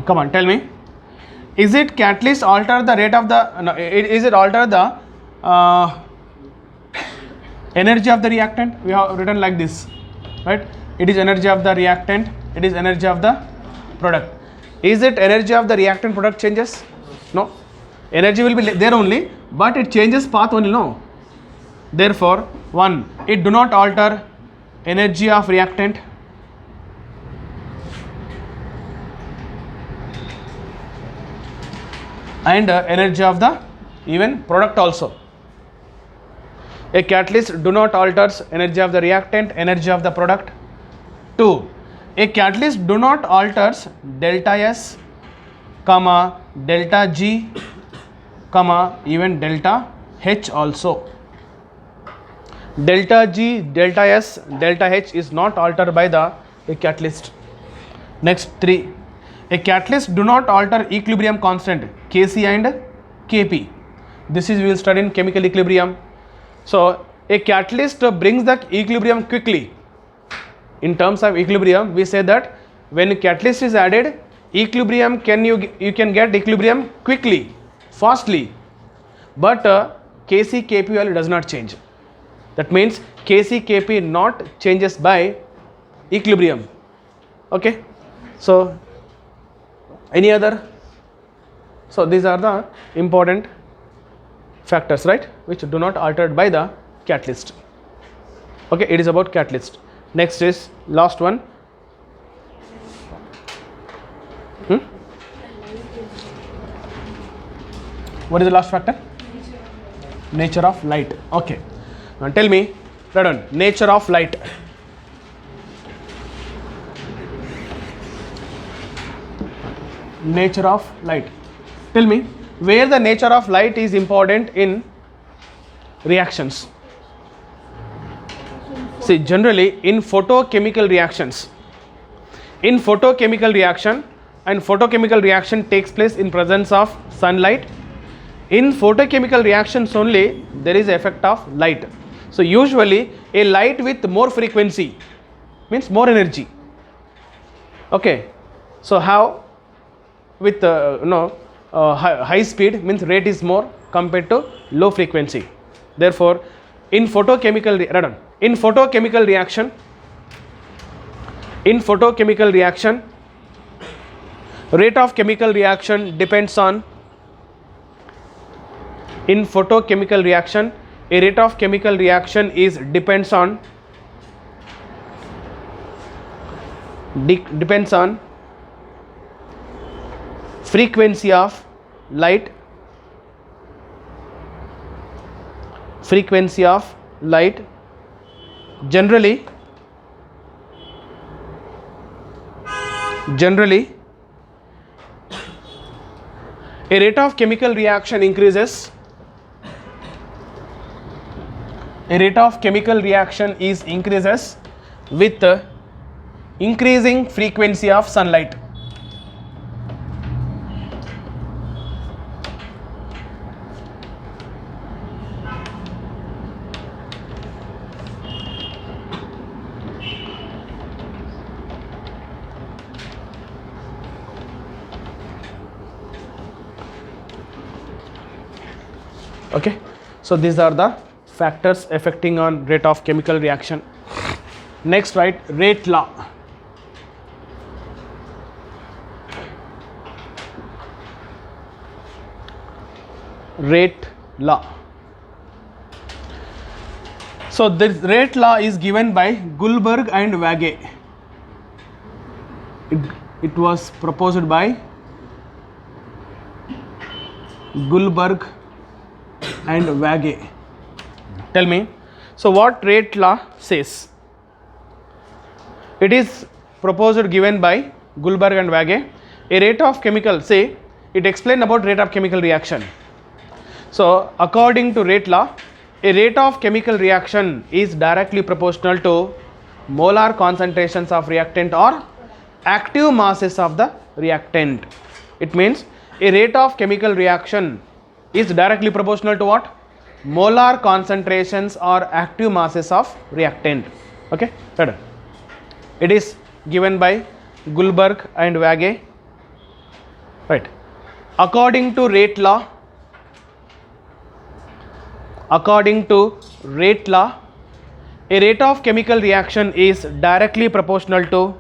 come on, tell me, is it catalyst alter the rate of the, no, is it alter the energy of the reactant? We have written like this, right? It is energy of the reactant, it is energy of the product. Is it energy of the reactant product changes? No, energy will be there only, but it changes path only, no? Therefore, 1, it do not alter energy of reactant. And energy of the even product also. A catalyst do not alters energy of the reactant, energy of the product. 2, a catalyst do not alters delta S, comma delta G, comma even delta H also. Delta G, delta S, delta H is not altered by the a catalyst. Next, 3, a catalyst do not alter equilibrium constant Kc and Kp. This is we will study in chemical equilibrium. So a catalyst brings the equilibrium quickly. In terms of equilibrium, we say that when catalyst is added, equilibrium you can get equilibrium quickly, fastly, but Kc Kp value does not change. That means Kc Kp not changes by equilibrium. Okay. So any other? So these are the important factors, right, which do not altered by the catalyst. Okay, it is about catalyst. Next is last one. What is the last factor? Nature of light. Okay, now tell me, right on, nature of light. Nature of light. Tell me where the nature of light is important in reactions. See, generally in photochemical reactions, in photochemical reaction, and photochemical reaction takes place in presence of sunlight. In photochemical reactions only there is effect of light. So usually a light with more frequency means more energy. Okay, so how with high speed means rate is more compared to low frequency. Therefore in photochemical reaction, rate of chemical reaction depends on, in photochemical reaction a rate of chemical reaction is depends on frequency of light, generally a rate of chemical reaction increases, increases with increasing frequency of sunlight. Okay, so these are the factors affecting on rate of chemical reaction. Next, write rate law. Rate law. So this rate law is given by Gullberg and Waage. It was proposed by Gullberg and Waage. Tell me, so what rate law says? It is proposed given by Gullberg and Waage. A rate of chemical, say it explained about rate of chemical reaction. So according to rate law, a rate of chemical reaction is directly proportional to molar concentrations of reactant or active masses of the reactant. It means a rate of chemical reaction is directly proportional to what? Molar concentrations or active masses of reactant. Okay, right. It is given by Gullberg and Waage. Right. According to rate law, a rate of chemical reaction is directly proportional to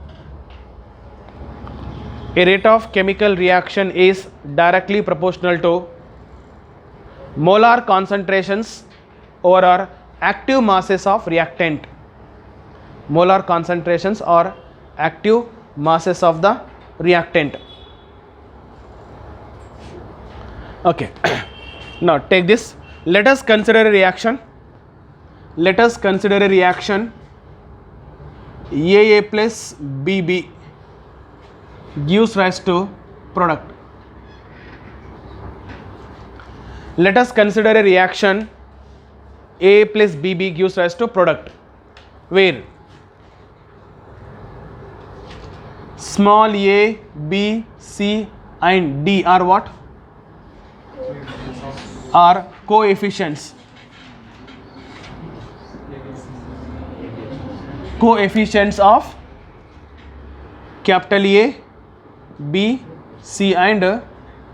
molar concentrations or active masses of reactant. Molar concentrations or active masses of the reactant. Okay. Now take this. Let us consider a reaction. AA plus BB gives rise to product. Let us consider a reaction A plus BB gives rise to product, where small a, B, C and D are what? Are coefficients. Coefficients of capital A, B, C and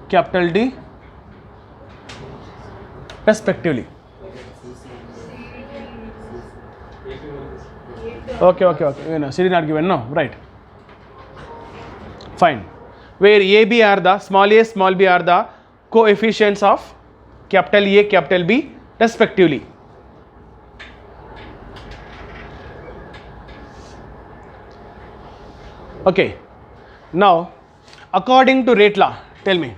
capital D respectively. Okay. C D not given, no, right. Fine. Where AB are the small a, small b are the coefficients of capital A, capital B respectively. Okay, now according to rate law, tell me.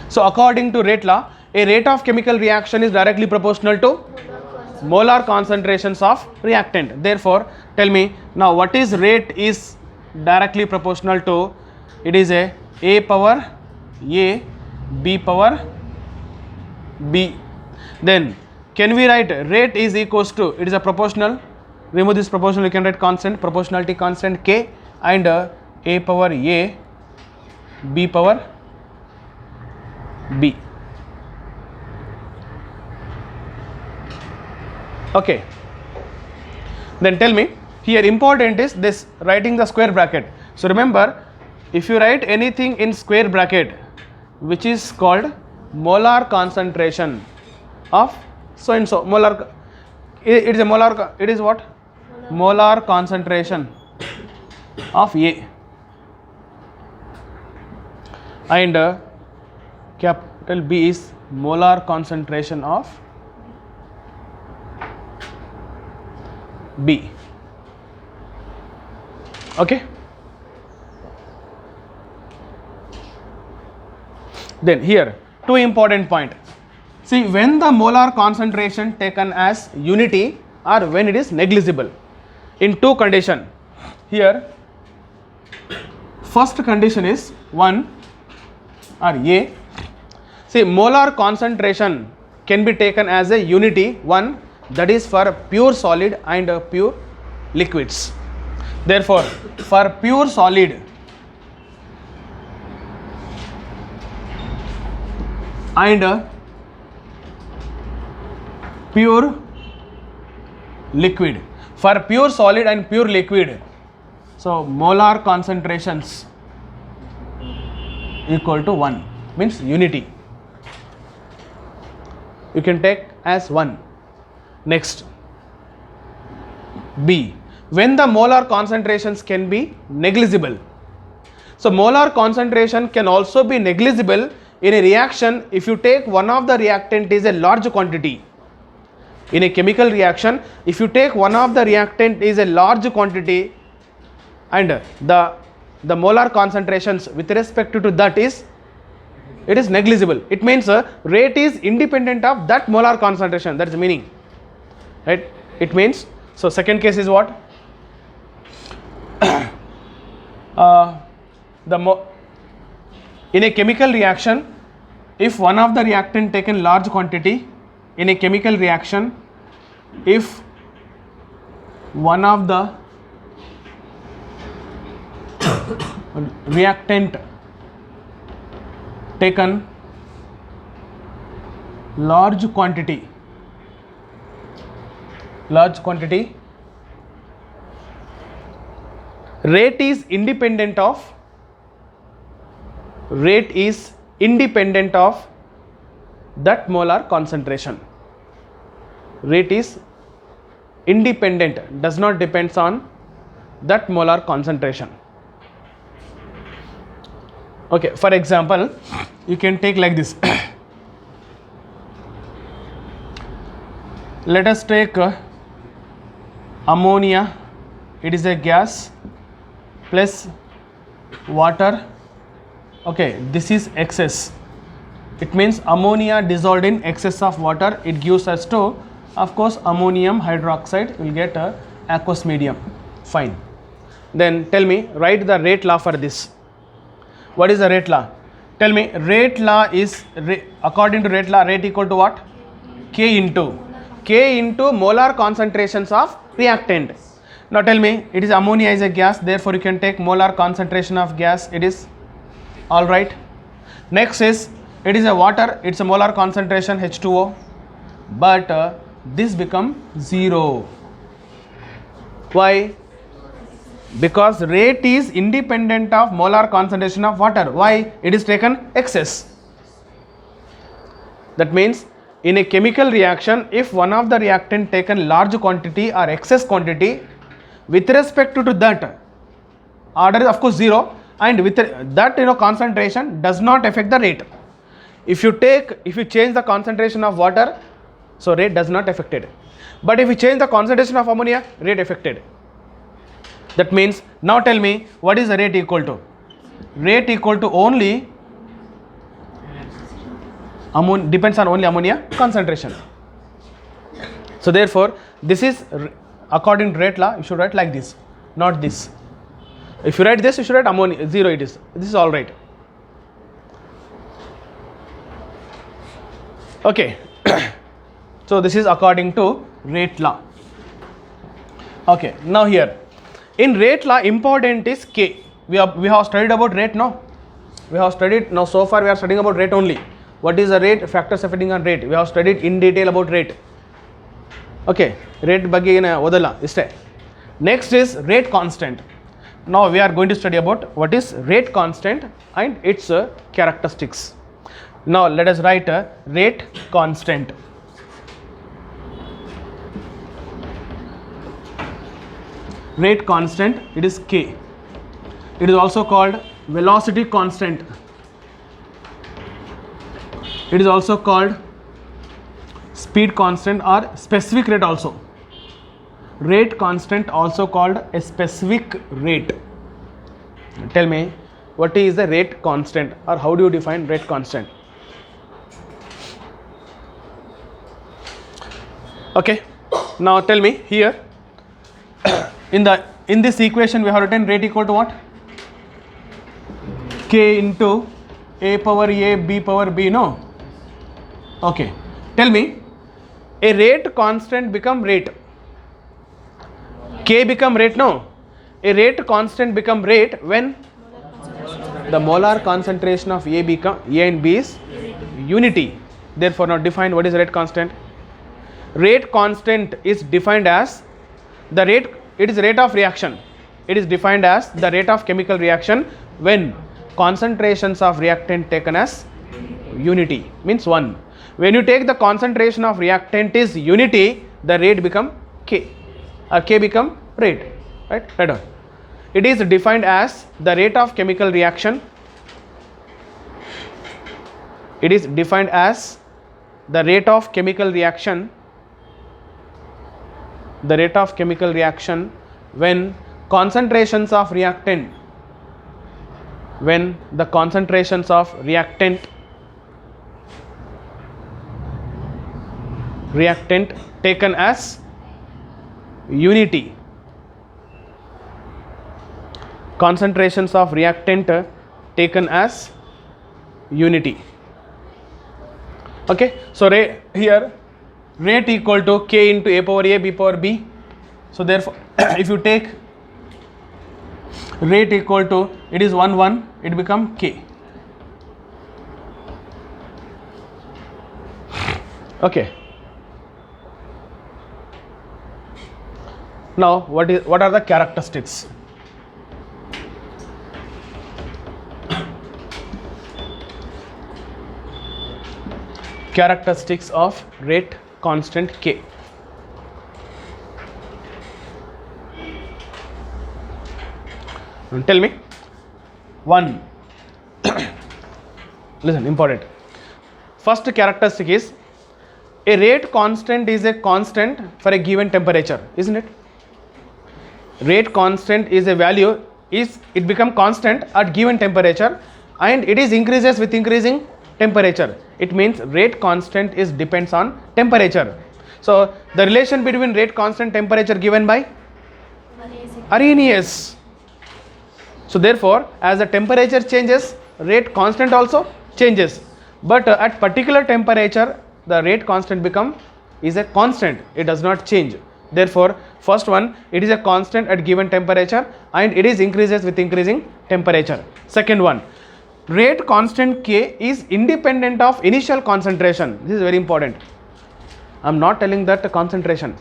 So according to rate law, a rate of chemical reaction is directly proportional to molar concentrations of reactant. Therefore, tell me now what is rate is directly proportional to? It is a power A, B power B. Then can we write rate is equals to, it is a proportional, remove this proportional, you can write constant, proportionality constant K, and A power A, B power B. Okay, then tell me, here important is this writing the square bracket. So remember, if you write anything in square bracket which is called molar concentration of so and so, molar, it is a molar, it is what? Molar concentration of A, and capital B is molar concentration of B. Okay, then here two important point. See, when the molar concentration taken as unity or when it is negligible, in two condition. Here first condition is one or A. See, molar concentration can be taken as a unity, one, that is for pure solid and pure liquids. Therefore, for pure solid and pure liquid, for pure solid and pure liquid, so molar concentrations equal to 1 means unity, you can take as 1. Next, B, when the molar concentrations can be negligible. So molar concentration can also be negligible in a reaction if you take one of the reactant is a large quantity. In a chemical reaction, if you take one of the reactant is a large quantity and the molar concentrations with respect to that is, it is negligible. It means rate is independent of that molar concentration. That is the meaning, right? It means, so second case is what? In a chemical reaction, if one of the reactant taken large quantity, in a chemical reaction, if one of the reactant taken large quantity, rate is independent of that molar concentration. Rate is independent, does not depends on that molar concentration. Okay, for example, you can take like this. Let us take ammonia, it is a gas, plus water. Okay, this is excess. It means ammonia dissolved in excess of water, it gives us to, of course, ammonium hydroxide, will get a aqueous medium. Fine. Then tell me, write the rate law for this. What is the rate law? Tell me, rate law is, according to rate law, rate equal to what? K into molar concentrations of reactant. Now tell me, it is ammonia is a gas, therefore you can take molar concentration of gas, it is all right. Next is, it is a water, it's a molar concentration H2O, but this become 0. Why? Because rate is independent of molar concentration of water. Why? It is taken excess. That means in a chemical reaction, if one of the reactant taken large quantity or excess quantity, with respect to that, order is of course 0, and with that concentration does not affect the rate. If you change the concentration of water, so rate does not affect it. But if you change the concentration of ammonia, rate affected. That means, now tell me, what is the rate equal to? Rate equal to only depends on only ammonia concentration. So therefore, this is according to rate law. You should write like this, not this. If you write this, you should write ammonia 0. It is. This is all right. Okay. So this is according to rate law. Okay. Now here, in rate law, important is K. We have studied about rate. No, we have studied. Now so far we are studying about rate only. What is the rate? Factors affecting on rate. We have studied in detail about rate. Okay, rate ಬಗ್ಗೆ ಏನು ಓದಲ್ಲ ಇಷ್ಟೇ. Next is rate constant. Now we are going to study about what is rate constant and its characteristics. Now let us write a rate constant. Rate constant, it is K. It is also called velocity constant. It is also called speed constant or specific rate also. Rate constant also called a specific rate. Tell me, what is the rate constant, or how do you define rate constant? Okay, now tell me here, in this equation we have written rate equal to what? K into A power A B power B, no? Okay, tell me, a rate constant become rate. K become rate, no? A rate constant become rate when the molar concentration of A and B is unity. Therefore, now define what is rate constant. Rate constant is defined as the rate, it is rate of reaction. It is defined as the rate of chemical reaction when concentrations of reactant taken as unity, means 1. When you take the concentration of reactant is unity, the rate become K, or K become rate, right? Right on. It is defined as the rate of chemical reaction. It is defined as the rate of chemical reaction. The rate of chemical reaction when concentrations of reactant, when the concentrations of reactant taken as unity. Concentrations of reactant taken as unity. Okay, so here rate equal to K into A power A B power B. So therefore, if you take rate equal to, it is 1 1, it become K. Okay. Now what are the characteristics? Characteristics of rate constant K. Tell me. 1. Listen, important. First characteristic is a rate constant is a constant for a given temperature, isn't it? Rate constant is a value, it become constant at given temperature and it is increases with increasing temperature. It means rate constant is depends on temperature. So the relation between rate constant temperature given by Arrhenius. So therefore, as the temperature changes, rate constant also changes. But at particular temperature, the rate constant is a constant. It does not change. Therefore, first one, it is a constant at given temperature and it is increases with increasing temperature. Second one, rate constant K is independent of initial concentration. This is very important. I am not telling that concentration.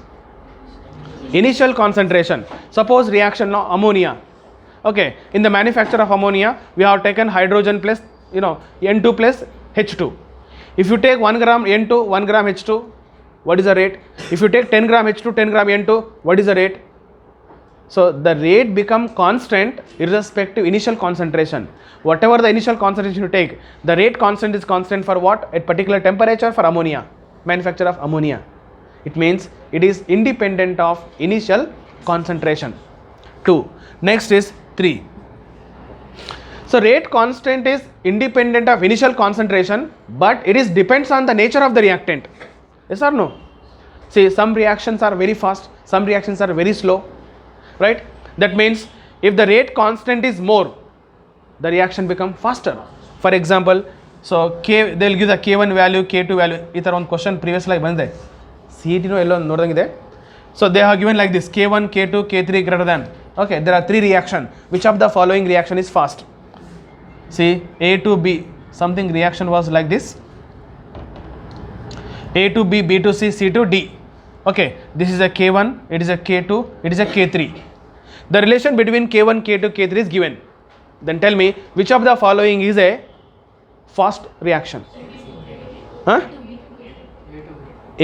Initial concentration. Suppose reaction now ammonia. Okay, in the manufacture of ammonia, we have taken hydrogen plus N2 plus H2. If you take 1 gram N2, 1 gram H2, what is the rate? If you take 10 gram H2, 10 gram N2, what is the rate? So the rate become constant irrespective initial concentration. Whatever the initial concentration you take, the rate constant is constant for what? At particular temperature for ammonia, manufacture of ammonia. It means it is independent of initial concentration. 2. Next is 3. So rate constant is independent of initial concentration, but it is depends on the nature of the reactant. Yes or no? See, some reactions are very fast, some reactions are very slow, right? That means if the rate constant is more, the reaction become faster. For example, so K, they will give the K1 value, K2 value. This one question previously ಬಂದಿದೆ. CET no yellow ನೋಡಿದಂಗಿದೆ. So they have given like this: K1, K2, K3 greater than. Okay, there are 3 reaction. Which of the following reaction is fast? See, A to B, something reaction was like this: A to B, B to C, C to D. Okay, this is a K1, it is a K2, it is a K3. The relation between K1, K2, K3 is given. Then tell me which of the following is a fast reaction? Huh?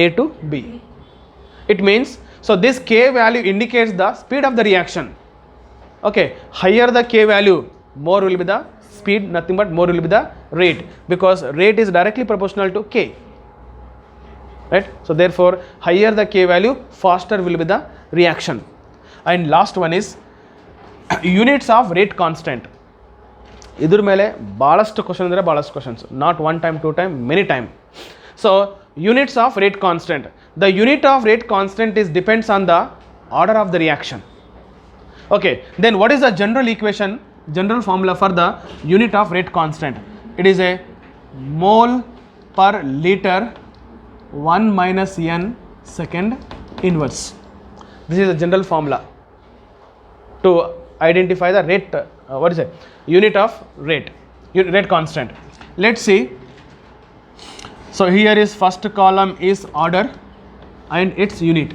A to B. It means, so this K value indicates the speed of the reaction. Okay, higher the K value, more will be the speed, nothing but more will be the rate, because rate is directly proportional to K. Right? So therefore, higher the K value, faster will be the reaction. And last one is units of rate constant. ಇದ್ರ ಮೇಲೆ ಭಾಳಷ್ಟು question ಅಂದರೆ ಭಾಳಷ್ಟು questions, not one time, two time, many time. So units of rate constant. The unit of rate constant is depends on the order of the reaction. Okay, then what is the general equation, general formula for the unit of rate constant? It is a mole per liter 1 minus n second inverse. This is the general formula to identify the rate, what is it? Unit of rate, rate constant. Let's see. So here is first column is order and its unit.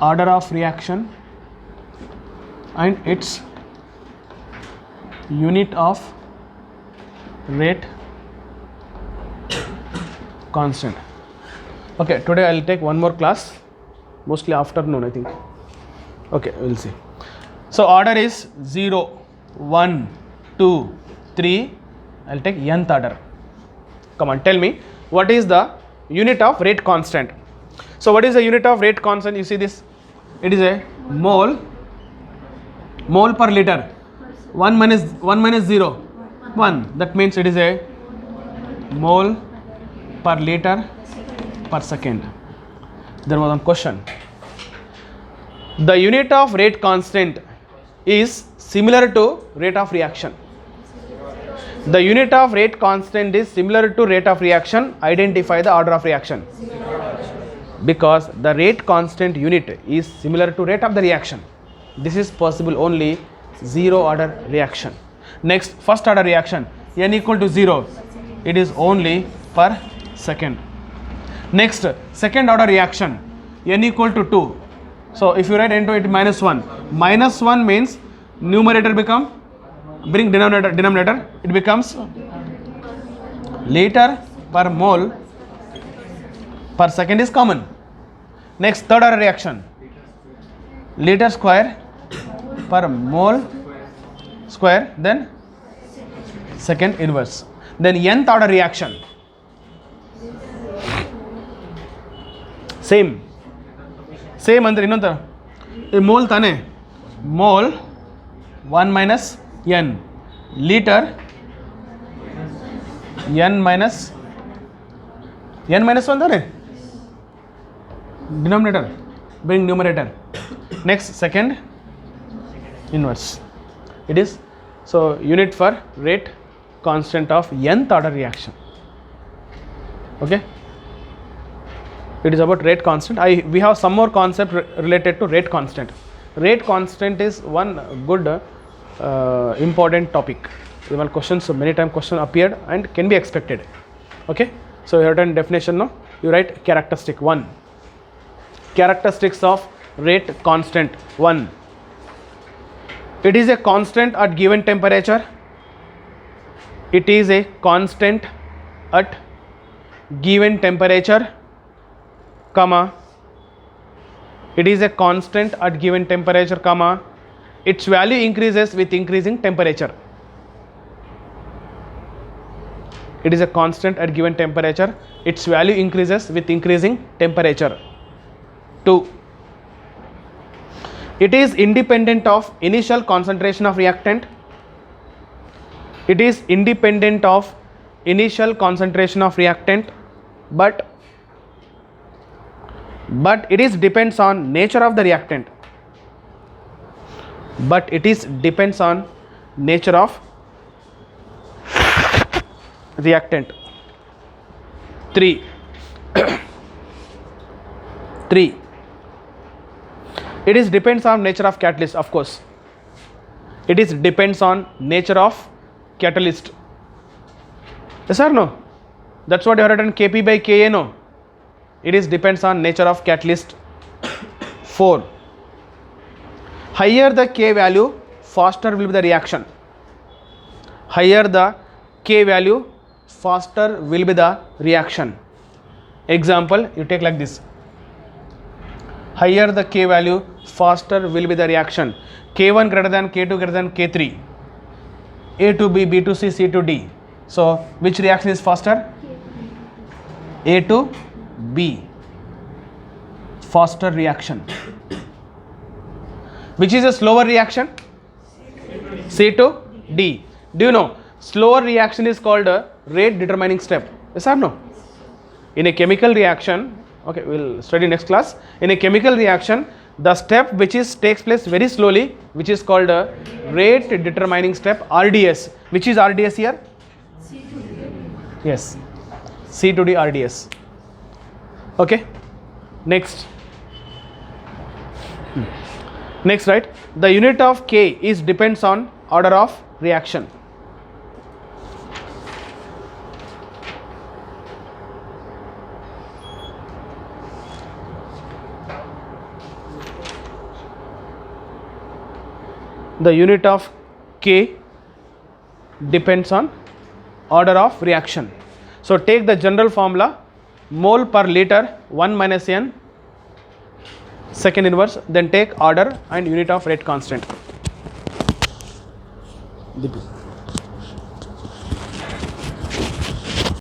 Order of reaction and its unit of rate constant. Okay, today I will take one more class, mostly afternoon I think. Okay, we will see. So order is 0, 1, 2, 3. I will take nth order. Come on, tell me what is the unit of rate constant. So what is the unit of rate constant? You see this, it is a mole per liter. 1 minus 0, 1. That means it is a mole per liter per second. There was one question. The unit of rate constant is similar to rate of reaction. The unit of rate constant is similar to rate of reaction. Identify the order of reaction. Because the rate constant unit is similar to rate of the reaction. This is possible only zero order reaction. Next, first order reaction, n equal to 0. It is only per second. Next, second order reaction, n equal to 2. So if you write into it minus 1. Minus 1 means numerator become, bring denominator, it becomes liter per mole per second is common. Next, third order reaction, liter square per mole square, then second inverse. Then nth order reaction, same ಅಂದ್ರೆ ಇನ್ನೊಂದು mole ತಾನೆ, mole 1 minus n, liter n minus 1 ತಾನೆ, denominator bring numerator. Next, second inverse. It is so unit for rate constant of nth order reaction. Okay, it is about rate constant. We have some more concept related to rate constant. Rate constant is one good important topic. Even questions, many times question appeared and can be expected. Okay, so you have done definition now. You write characteristic 1. Characteristics of rate constant 1. It is a constant at given temperature. It is a constant at given temperature, comma, It is a constant at given temperature, comma, its value increases with increasing temperature. It is a constant at given temperature, its value increases with increasing temperature. 2. It is independent of initial concentration of reactant. It is independent of initial concentration of reactant, but it is depends on nature of the reactant. But it is depends on nature of reactant. 3. 3. It is depends on nature of catalyst, of course. It is depends on nature of catalyst. Yes or no? That's what you have written, Kp by Ka, no? It is depends on nature of catalyst. 4. Higher the K value, faster will be the reaction. Higher the K value, faster will be the reaction. Example, you take like this. Higher the K value, faster will be the reaction. K1 greater than K2 greater than K3. A to B, B to C, C to D. So, which reaction is faster? A to B. Faster reaction. Which is a slower reaction? C to D. Do you know? Slower reaction is called a rate determining step. Yes or no? In a chemical reaction, okay, we'll study next class. In a chemical reaction, the step which takes place very slowly, which is called a rate determining step, RDS. Which is RDS here? C to D. Yes, C to D RDS. Okay, next. Next, right? The unit of K is depends on order of reaction. The unit of K depends on order of reaction. So take the general formula, mole per liter 1 minus n second inverse, then take order and unit of rate constant.